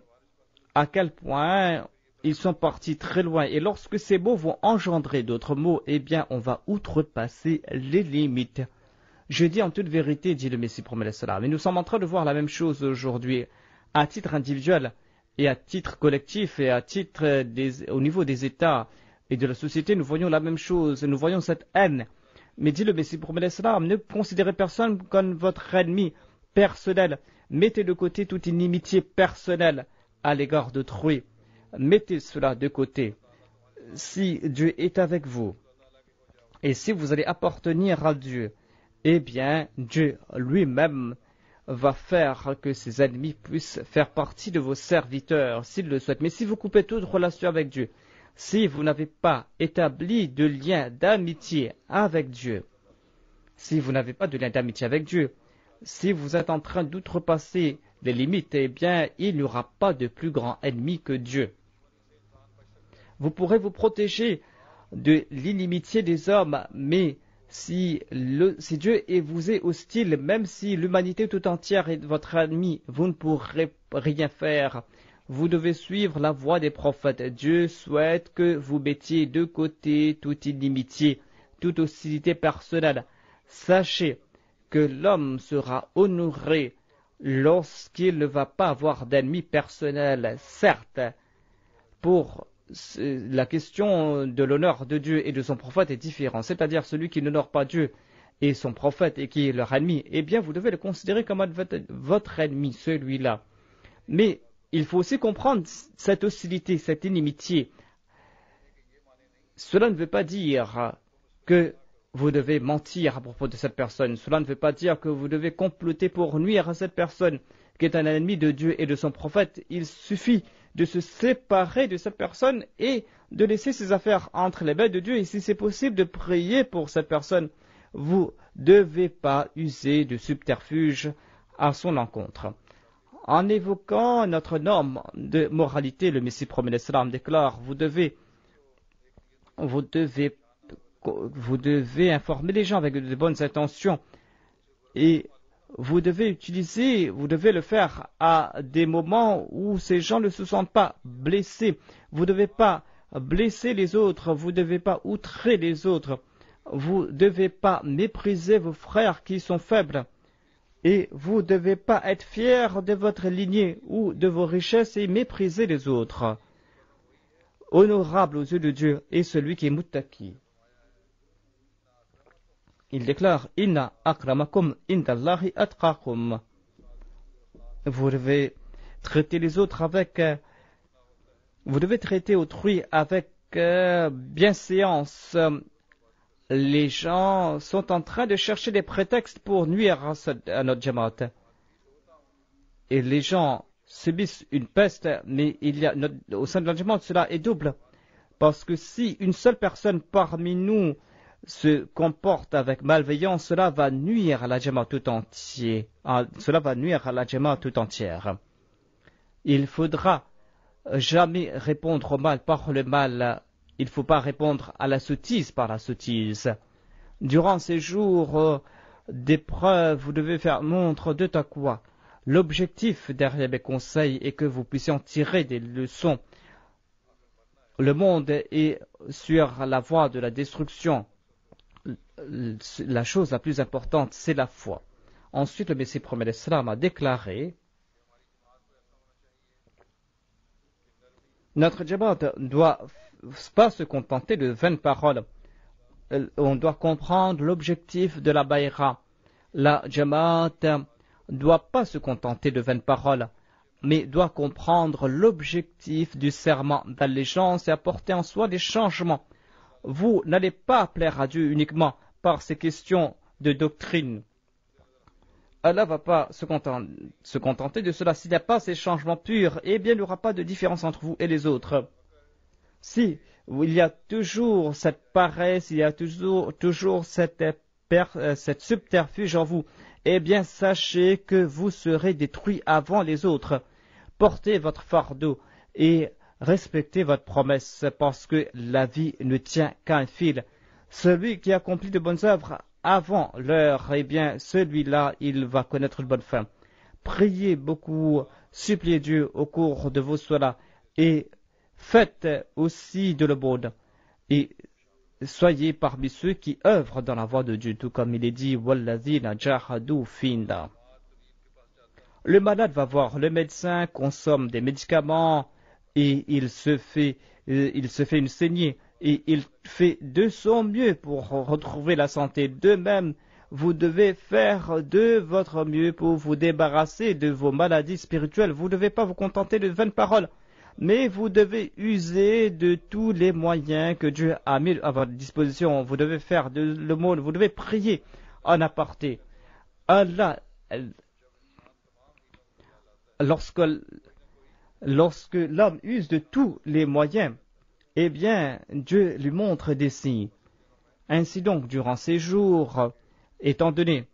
Speaker 2: à quel point ils sont partis très loin. Et lorsque ces mots vont engendrer d'autres mots, eh bien, on va outrepasser les limites. Je dis en toute vérité, dit le Messie prophète l'Islam, et nous sommes en train de voir la même chose aujourd'hui, à titre individuel et à titre collectif et à titre au niveau des États et de la société, nous voyons la même chose, nous voyons cette haine. Mais dit le Messie prophète l'Islam, ne considérez personne comme votre ennemi personnel. Mettez de côté toute inimitié personnelle à l'égard d'autrui. Mettez cela de côté. Si Dieu est avec vous, Et si vous allez appartenir à Dieu, eh bien, Dieu lui-même va faire que ses ennemis puissent faire partie de vos serviteurs, s'ils le souhaitent. Mais si vous coupez toute relation avec Dieu, si vous n'avez pas établi de lien d'amitié avec Dieu, si vous n'avez pas de lien d'amitié avec Dieu, si vous êtes en train d'outrepasser les limites, eh bien, il n'y aura pas de plus grand ennemi que Dieu. Vous pourrez vous protéger de l'inimitié des hommes, mais si Dieu vous est hostile, même si l'humanité tout entière est votre ennemi, vous ne pourrez rien faire. Vous devez suivre la voie des prophètes. Dieu souhaite que vous mettiez de côté toute inimitié, toute hostilité personnelle. Sachez que l'homme sera honoré lorsqu'il ne va pas avoir d'ennemis personnels. Certes, pour la question de l'honneur de Dieu et de son prophète est différente. C'est-à-dire celui qui n'honore pas Dieu et son prophète et qui est leur ennemi, eh bien vous devez le considérer comme votre ennemi, celui-là. Mais il faut aussi comprendre cette hostilité, cette inimitié. Cela ne veut pas dire que vous devez mentir à propos de cette personne. Cela ne veut pas dire que vous devez comploter pour nuire à cette personne qui est un ennemi de Dieu et de son prophète. Il suffit de se séparer de cette personne et de laisser ses affaires entre les mains de Dieu. Et si c'est possible de prier pour cette personne, vous ne devez pas user de subterfuge à son encontre. En évoquant notre norme de moralité, le Messie promet l'Islam déclare, vous devez informer les gens avec de bonnes intentions et vous devez le faire à des moments où ces gens ne se sentent pas blessés. Vous ne devez pas blesser les autres, vous ne devez pas outrer les autres, vous ne devez pas mépriser vos frères qui sont faibles. Et vous ne devez pas être fier de votre lignée ou de vos richesses et mépriser les autres. Honorable aux yeux de Dieu est celui qui est muttaqi. Il déclare Inna akramakum indallahi atqakum. Vous devez traiter les autres vous devez traiter autrui avec bienséance. Les gens sont en train de chercher des prétextes pour nuire à notre Jamaat. Et les gens subissent une peste, mais au sein de notre Jamaat, cela est double. Parce que si une seule personne parmi nous se comporte avec malveillance, cela va nuire à la Jamaat tout entière. Cela va nuire à la Jamaat tout entière. Il faudra jamais répondre au mal par le mal. Il ne faut pas répondre à la sottise par la sottise. Durant ces jours d'épreuve, vous devez faire montre de taqwa. L'objectif derrière mes conseils est que vous puissiez en tirer des leçons. Le monde est sur la voie de la destruction. La chose la plus importante, c'est la foi. Ensuite, le Messie promet l'Islam a déclaré notre Jamaat ne doit pas se contenter de vaines paroles. On doit comprendre l'objectif de la Bayra. La Jamaat ne doit pas se contenter de vaines paroles, mais doit comprendre l'objectif du serment d'allégeance et apporter en soi des changements. Vous n'allez pas plaire à Dieu uniquement par ces questions de doctrine. Allah ne va pas se contenter de cela. S'il n'y a pas ces changements purs, eh bien il n'y aura pas de différence entre vous et les autres. Si il y a toujours cette paresse, il y a toujours cette subterfuge en vous, eh bien sachez que vous serez détruits avant les autres. Portez votre fardeau et respectez votre promesse, parce que la vie ne tient qu'à un fil. Celui qui accomplit de bonnes œuvres avant l'heure, eh bien celui-là, il va connaître une bonne fin. Priez beaucoup, suppliez Dieu au cours de vos solas et faites aussi de l'aumône. Et soyez parmi ceux qui œuvrent dans la voie de Dieu, tout comme il est dit Walladhina jahadu finna. Le malade va voir le médecin, consomme des médicaments et il se fait une saignée. Et il fait de son mieux pour retrouver la santé. De même, vous devez faire de votre mieux pour vous débarrasser de vos maladies spirituelles. Vous ne devez pas vous contenter de vaines paroles, mais vous devez user de tous les moyens que Dieu a mis à votre disposition. Vous devez faire de l'aumône, vous devez prier en aparté. Allah, lorsque l'homme use de tous les moyens, eh bien, Dieu lui montre des signes. Ainsi donc, durant ces jours, étant donné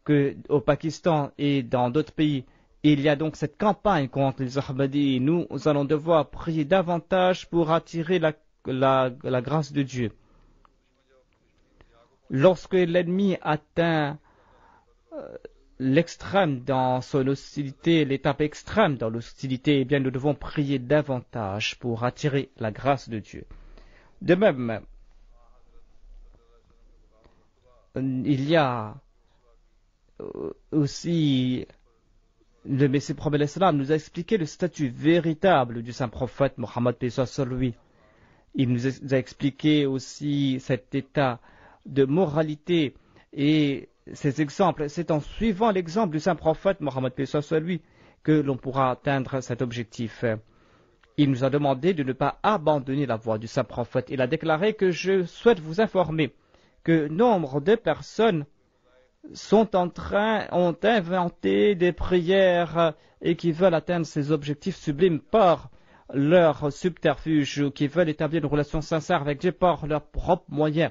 Speaker 2: qu'au Pakistan et dans d'autres pays, il y a donc cette campagne contre les Ahmadis, nous allons devoir prier davantage pour attirer la grâce de Dieu. Lorsque l'ennemi atteint l'extrême dans son hostilité, l'étape extrême dans l'hostilité, eh bien nous devons prier davantage pour attirer la grâce de Dieu. De même, il y a aussi le Messie prophète l'Islam nous a expliqué le statut véritable du saint prophète Mohammed paix sur lui. Il nous a expliqué aussi cet état de moralité et ces exemples. C'est en suivant l'exemple du saint prophète Mohammed paix sur lui que l'on pourra atteindre cet objectif. Il nous a demandé de ne pas abandonner la voie du saint prophète. Il a déclaré que je souhaite vous informer que nombre de personnes ont inventé des prières et qui veulent atteindre ces objectifs sublimes par leur subterfuge ou qui veulent établir une relation sincère avec Dieu par leurs propres moyens.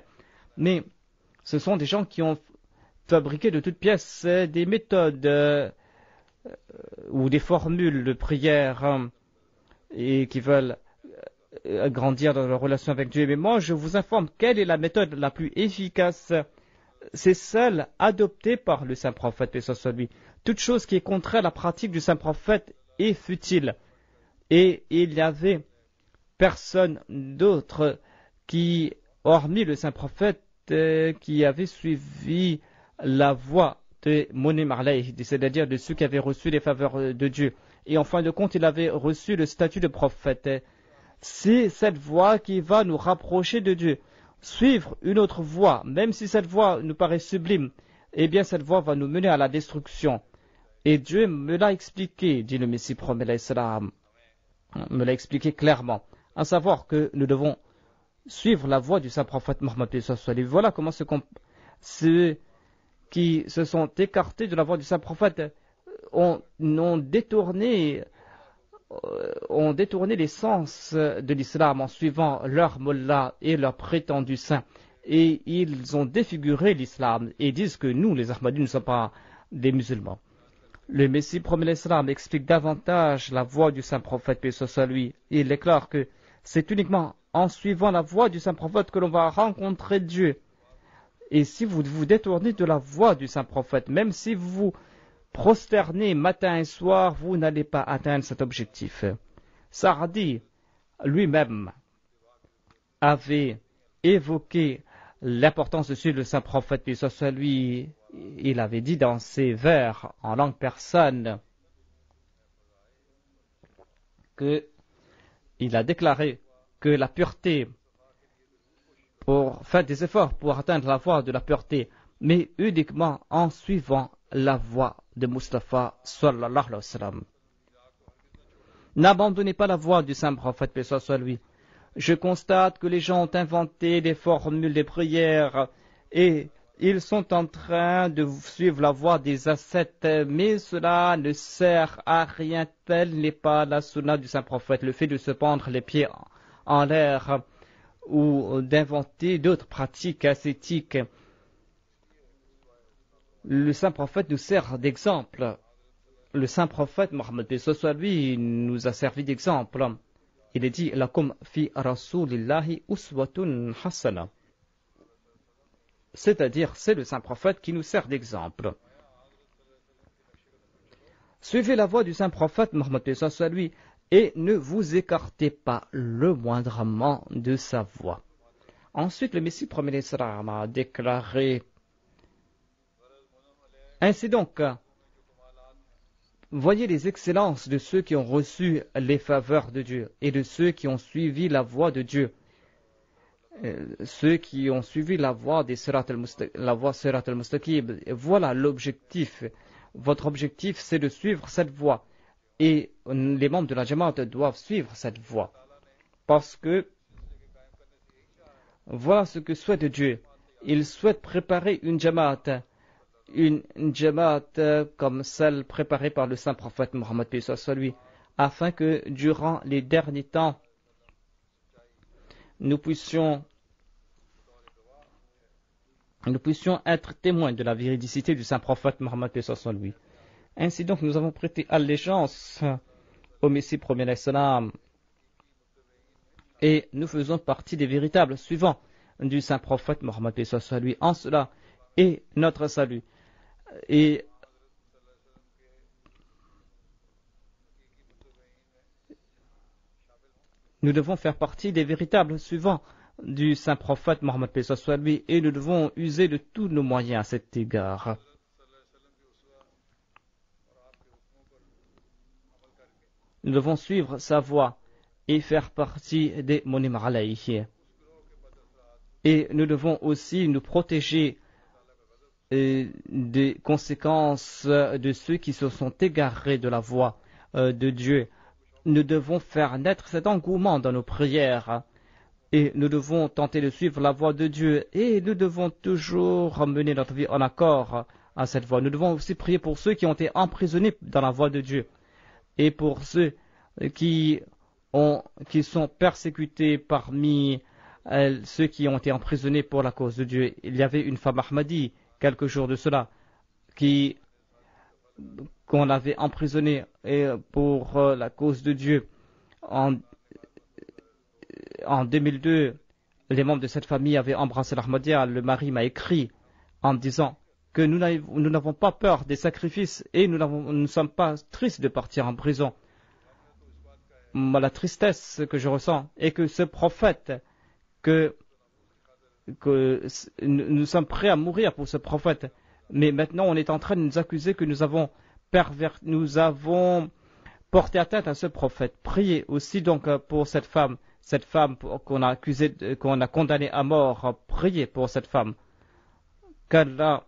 Speaker 2: Mais ce sont des gens qui ont fabriqué de toutes pièces des méthodes ou des formules de prière et qui veulent grandir dans leur relation avec Dieu. Mais moi, je vous informe quelle est la méthode la plus efficace. C'est celle adoptée par le saint prophète, paix sur lui. Toute chose qui est contraire à la pratique du saint prophète est futile. Et il y avait personne d'autre qui, hormis le saint prophète, qui avait suivi la voie de Monem Alayh, c'est-à-dire de ceux qui avaient reçu les faveurs de Dieu. Et en fin de compte, il avait reçu le statut de prophète. C'est cette voie qui va nous rapprocher de Dieu. Suivre une autre voie, même si cette voie nous paraît sublime, eh bien cette voie va nous mener à la destruction. Et Dieu me l'a expliqué, dit le Messie prophète l'Islam, me l'a expliqué clairement, à savoir que nous devons suivre la voie du saint prophète Mohammed. Voilà comment ceux qui se sont écartés de la voie du saint prophète ont détourné les sens de l'islam en suivant leur mullah et leurs prétendus saints. Et ils ont défiguré l'islam et disent que nous, les Ahmadis, ne sommes pas des musulmans. Le Messie prophète l'Islam explique davantage la voie du saint prophète, paix sur lui. Il déclare que c'est uniquement en suivant la voie du saint prophète que l'on va rencontrer Dieu. Et si vous vous détournez de la voie du saint prophète, même si vous prosternez matin et soir, vous n'allez pas atteindre cet objectif. Saadi lui-même avait évoqué l'importance de suivre le saint prophète, puis sur lui, il avait dit dans ses vers en langue persane que il a déclaré que la pureté, pour faire des efforts pour atteindre la voie de la pureté, mais uniquement en suivant la voie de Mustafa sallallahu alayhi wa sallam. N'abandonnez pas la voie du saint prophète, paix sur lui. Je constate que les gens ont inventé des formules de prière et ils sont en train de suivre la voie des ascètes, mais cela ne sert à rien. Tel n'est pas la sunna du saint prophète, le fait de se pendre les pieds en l'air ou d'inventer d'autres pratiques ascétiques. Le saint prophète nous sert d'exemple. Le saint prophète Mohammed paix sur lui nous a servi d'exemple. Il est dit lakum fi rasulillahi uswatun hasana. C'est-à-dire, c'est le saint prophète qui nous sert d'exemple. Suivez la voie du saint prophète Mohammed paix sur lui et ne vous écartez pas le moindrement de sa voie. Ensuite, le Messie prophète l'Islam a déclaré: ainsi donc, voyez les excellences de ceux qui ont reçu les faveurs de Dieu et de ceux qui ont suivi la voie de Dieu. Ceux qui ont suivi la voie des Sirat al-Mustaqib. Voilà l'objectif. Votre objectif, c'est de suivre cette voie. Et les membres de la Jamaat doivent suivre cette voie. Parce que voilà ce que souhaite Dieu. Il souhaite préparer une Jamaat comme celle préparée par le saint prophète Mohammed paix soit lui, afin que durant les derniers temps, nous puissions être témoins de la véridicité du saint prophète Mohammed paix soit lui. Ainsi donc, nous avons prêté allégeance au Messie premier salam et nous faisons partie des véritables suivants du saint prophète Mohammed paix soit lui. En cela est notre salut. Et nous devons faire partie des véritables suivants du saint prophète Mohammed paix soit lui, et nous devons user de tous nos moyens à cet égard. Nous devons suivre sa voie et faire partie des monim alayhi. Et nous devons aussi nous protéger des conséquences de ceux qui se sont égarés de la voie de Dieu. Nous devons faire naître cet engouement dans nos prières et nous devons tenter de suivre la voie de Dieu et nous devons toujours mener notre vie en accord à cette voie. Nous devons aussi prier pour ceux qui ont été emprisonnés dans la voie de Dieu et pour ceux qui sont persécutés parmi ceux qui ont été emprisonnés pour la cause de Dieu. Il y avait une femme Ahmadi quelques jours de cela qu'on avait emprisonnée pour la cause de Dieu. En 2002, les membres de cette famille avaient embrassé l'Ahmadiyya. Le mari m'a écrit en me disant que nous n'avons pas peur des sacrifices et nous ne sommes pas tristes de partir en prison. La tristesse que je ressens est que ce prophète, que nous sommes prêts à mourir pour ce prophète, mais maintenant on est en train de nous accuser que nous avons porté atteinte à ce prophète. Priez aussi donc pour cette femme qu'on a condamnée à mort. Priez pour cette femme, qu'Allah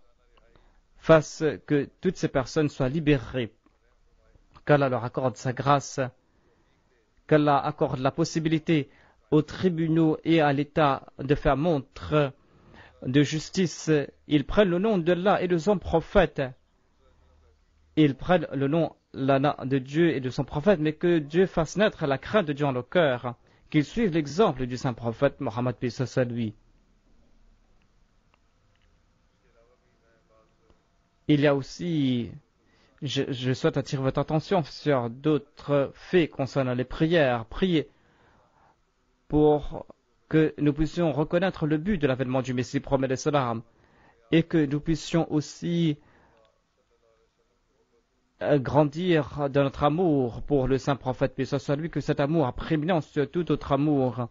Speaker 2: fasse que toutes ces personnes soient libérées, qu'Allah leur accorde sa grâce, qu'Allah accorde la possibilité aux tribunaux et à l'État de faire montre de justice. Ils prennent le nom d'Allah et de son prophète. Ils prennent le nom de Dieu et de son prophète, mais que Dieu fasse naître la crainte de Dieu en leur cœur, qu'ils suivent l'exemple du saint prophète Mohammed paix soit lui. Il y a aussi, je souhaite attirer votre attention sur d'autres faits concernant les prières. Priez pour que nous puissions reconnaître le but de l'avènement du Messie promet salam et que nous puissions aussi grandir dans notre amour pour le saint prophète paix soit lui, que cet amour a prééminence sur tout autre amour,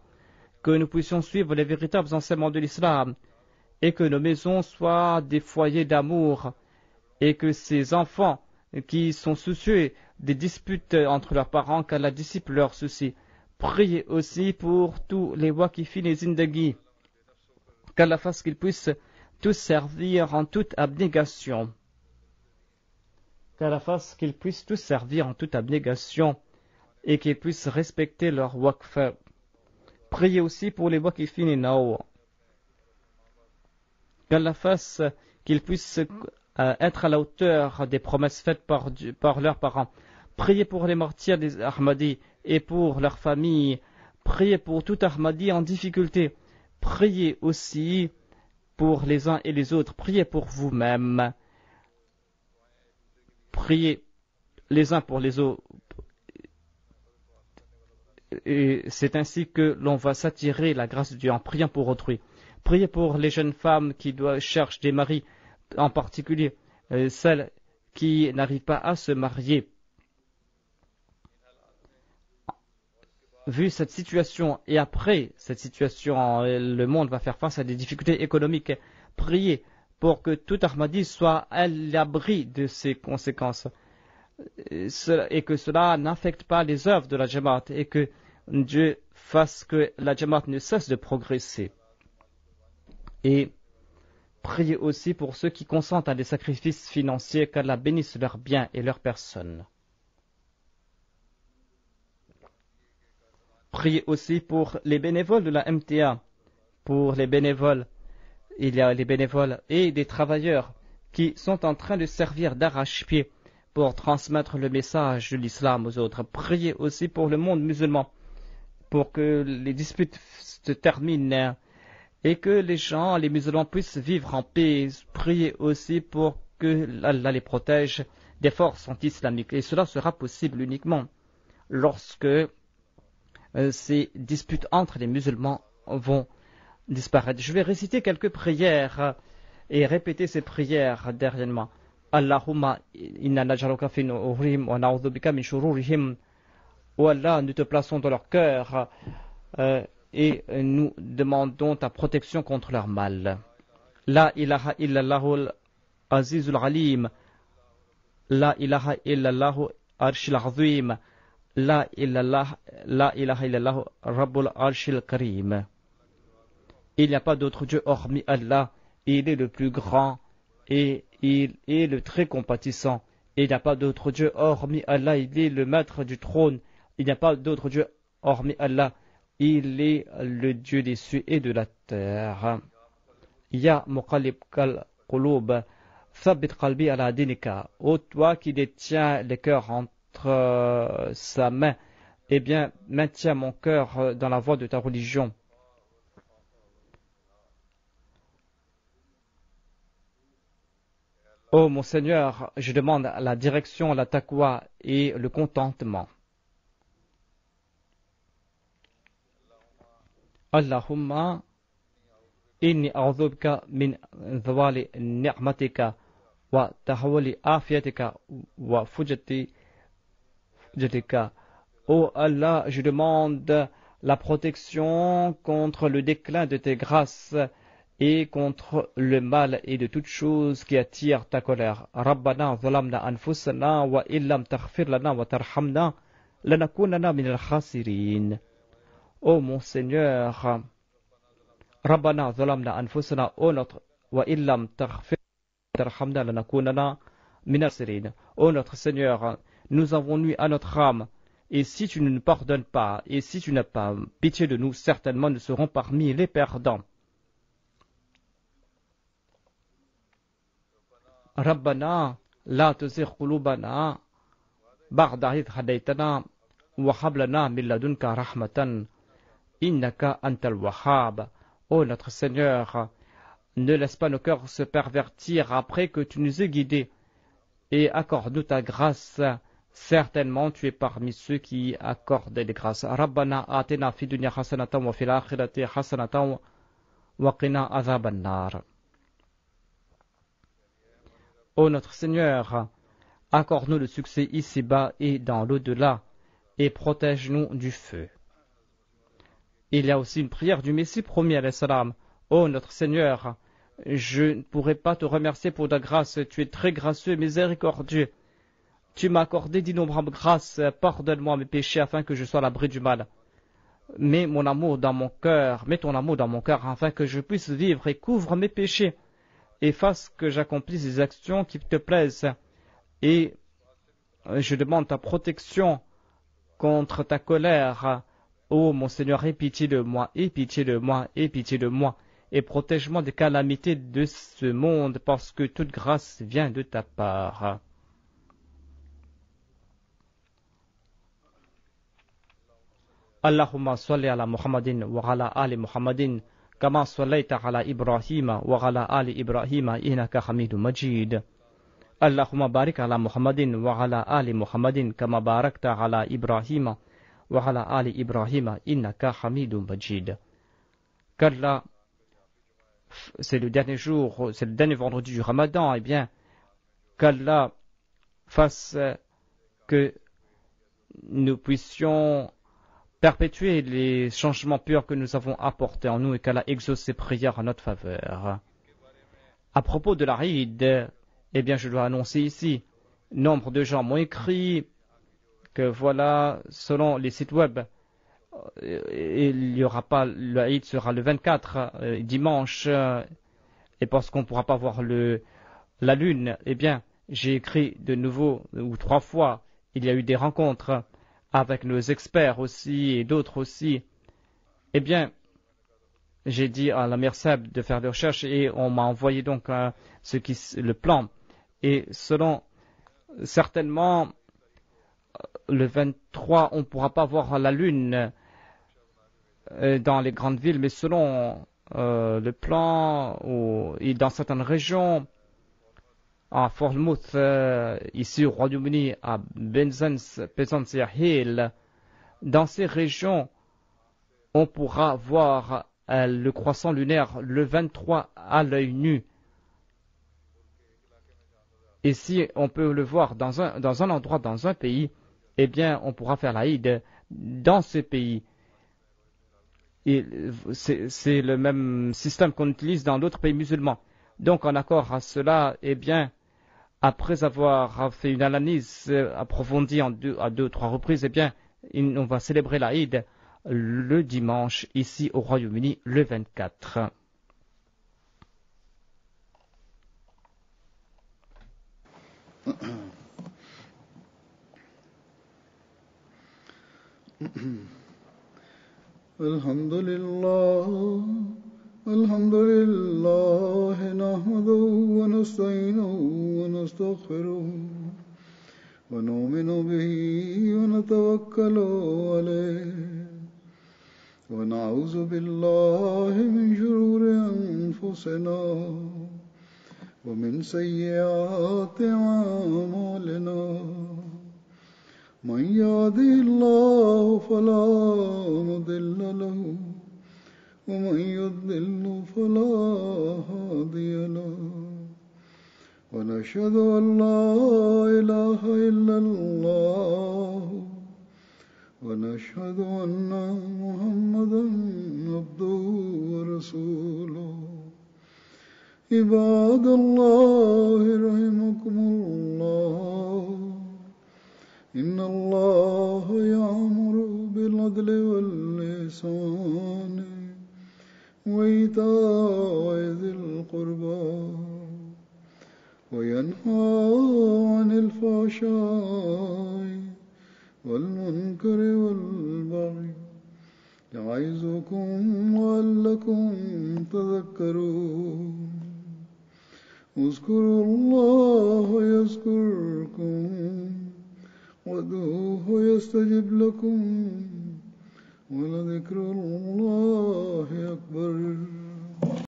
Speaker 2: que nous puissions suivre les véritables enseignements de l'islam et que nos maisons soient des foyers d'amour et que ces enfants qui sont soucieux des disputes entre leurs parents, qu'Allah dissipe leurs soucis. Priez aussi pour tous les waqifin et zindagi, qu'Allah fasse qu'ils puissent tous servir en toute abnégation. Qu'Allah fasse qu'ils puissent tous servir en toute abnégation et qu'ils puissent respecter leur waqf. Priez aussi pour les waqifin et nao. Qu'Allah fasse qu'ils puissent être à la hauteur des promesses faites par leurs parents. Priez pour les martyrs des Ahmadis et pour leurs familles. Priez pour tout Ahmadi en difficulté. Priez aussi pour les uns et les autres. Priez pour vous-même. Priez les uns pour les autres. Et c'est ainsi que l'on va s'attirer la grâce de Dieu en priant pour autrui. Priez pour les jeunes femmes qui cherchent des maris, en particulier celles qui n'arrivent pas à se marier. Vu cette situation et après cette situation, le monde va faire face à des difficultés économiques. Priez pour que tout Ahmadi soit à l'abri de ces conséquences et que cela n'affecte pas les œuvres de la Jamaat et que Dieu fasse que la Jamaat ne cesse de progresser. Et priez aussi pour ceux qui consentent à des sacrifices financiers, qu'Allah bénisse leurs biens et leurs personnes. Priez aussi pour les bénévoles de la MTA. Pour les bénévoles, il y a les bénévoles et des travailleurs qui sont en train de servir d'arrache-pied pour transmettre le message de l'islam aux autres. Priez aussi pour le monde musulman, pour que les disputes se terminent et que les gens, les musulmans, puissent vivre en paix. Priez aussi pour que Allah les protège des forces anti-islamiques. Et cela sera possible uniquement lorsque ces disputes entre les musulmans vont disparaître. Je vais réciter quelques prières et répéter ces prières derrière moi. Allahumma inna naj'aluka fi nuhurihim wa na'udhu bika min shururihim. Oh Allah, nous te plaçons dans leur cœur et nous demandons ta protection contre leur mal. La ilaha illallahul azizul alim. La ilaha illallahu arshil azim. La ilaha illallahu rabbul arshil karim. Il n'y a pas d'autre Dieu hormis Allah. Il est le plus grand et il est le très compatissant. Il n'y a pas d'autre Dieu hormis Allah. Il est le maître du trône. Il n'y a pas d'autre Dieu hormis Allah. Il est le Dieu des cieux et de la terre. Ya muqallib kal qulub, thabbit qalbi ala dinika. Ô toi qui détiens les cœurs entre sa main, eh bien, maintiens mon cœur dans la voie de ta religion. Ô mon Seigneur, je demande la direction, la taqwa et le contentement. Allahumma inni a'udhu bika min zawali ni'matika wa tahawuli afiyatika wa fujati jatika. Ô Allah, je demande la protection contre le déclin de tes grâces et contre le mal et de toute chose qui attire ta colère. Rabbana zalamna anfusana wa illam taghfir lana wa tarhamna lanakunanna min al-khasirin. Ô mon Seigneur, Rabbana zalamna anfusana, ô notre wa illam taghfir tarhamna lanakunanna min al-khasirin. Ô notre Seigneur, nous avons nui à notre âme, et si tu ne nous pardonnes pas, et si tu n'as pas pitié de nous, certainement nous serons parmi les perdants. Rabbana la tuzigh qulubana ba'da idh hadaytana wa hab lana min ladunka rahmatan innaka antal wahhab. Ô notre Seigneur, ne laisse pas nos cœurs se pervertir après que tu nous aies guidés et accorde-nous ta grâce. Certainement tu es parmi ceux qui accordent des grâces. Rabbana atina fid dunya hasanatan wa fil akhirati hasanatan wa qina adhaban nar. Ô notre Seigneur, accorde-nous le succès ici-bas et dans l'au-delà, et protège-nous du feu. Il y a aussi une prière du Messie promis alayhi salam. Ô notre Seigneur, je ne pourrai pas te remercier pour ta grâce, tu es très gracieux et miséricordieux. Tu m'as accordé d'innombrables grâces, pardonne-moi mes péchés afin que je sois à l'abri du mal. Mets mon amour dans mon cœur, mets ton amour dans mon cœur afin que je puisse vivre et couvre mes péchés. Et fasse que j'accomplisse des actions qui te plaisent. Et je demande ta protection contre ta colère. Ô mon Seigneur, aie pitié de moi, aie pitié de moi, aie pitié de moi. Et protège-moi des calamités de ce monde, parce que toute grâce vient de ta part. Allahumma salli ala Muhammadin wa ala ali Muhammadin. كما صليت على إبراهيم وعلى آل إبراهيم إنك حميد مجيد. اللهم بارك على محمد وعلى آل محمد كما باركت على إبراهيم وعلى آل إبراهيم إنك حميد مجيد. Qu'Allah, c'est le dernier jour, c'est le dernier vendredi du Ramadan, eh bien, qu'Allah fasse que nous puissions perpétuer les changements purs que nous avons apportés en nous et qu'Allah exauce ses prières en notre faveur. À propos de la Eid, eh bien, je dois annoncer ici, nombre de gens m'ont écrit que voilà, selon les sites web, il n'y aura pas, le Eid sera le 24 dimanche, et parce qu'on ne pourra pas voir la lune, eh bien, j'ai écrit de nouveau ou 3 fois, il y a eu des rencontres avec nos experts aussi et d'autres aussi, eh bien, j'ai dit à la MERSEB de faire des recherches et on m'a envoyé donc le plan. Et selon, certainement, le 23, on ne pourra pas voir la lune dans les grandes villes, mais selon le plan, et dans certaines régions, à Portsmouth, ici au Royaume-Uni, à Penzance Hill, dans ces régions, on pourra voir le croissant lunaire le 23 à l'œil nu. Et si on peut le voir dans un endroit, dans un pays, eh bien, on pourra faire l'Aïd dans ce pays. Et c'est le même système qu'on utilise dans d'autres pays musulmans. Donc, en accord à cela, eh bien, après avoir fait une analyse approfondie à deux ou trois reprises, eh bien, on va célébrer l'Aïd le dimanche ici au Royaume-Uni le 24.
Speaker 1: Alhamdulillah, nahmaduhu wa nasta'inuhu wa nastaghfiruh wa nu'minu bihi wa natawakkalu alayhi wa na'udhu billahi min shururi anfusina wa min sayyiati a'malina. من يهده الله فلا مضل له ومن يضلل فلا هادي له ونشهد أن لا إله إلا الله ونشهد أن محمدا عبده ورسوله عباد الله رحمكم الله إن الله يأمر بالعدل والإحسان وإيتاء ذي القربى وينهى عن الفحشاء والمنكر والبغي يعظكم لعلكم تذكرون اذكروا الله يذكركم وادعوه يستجب لكم ولذكر الله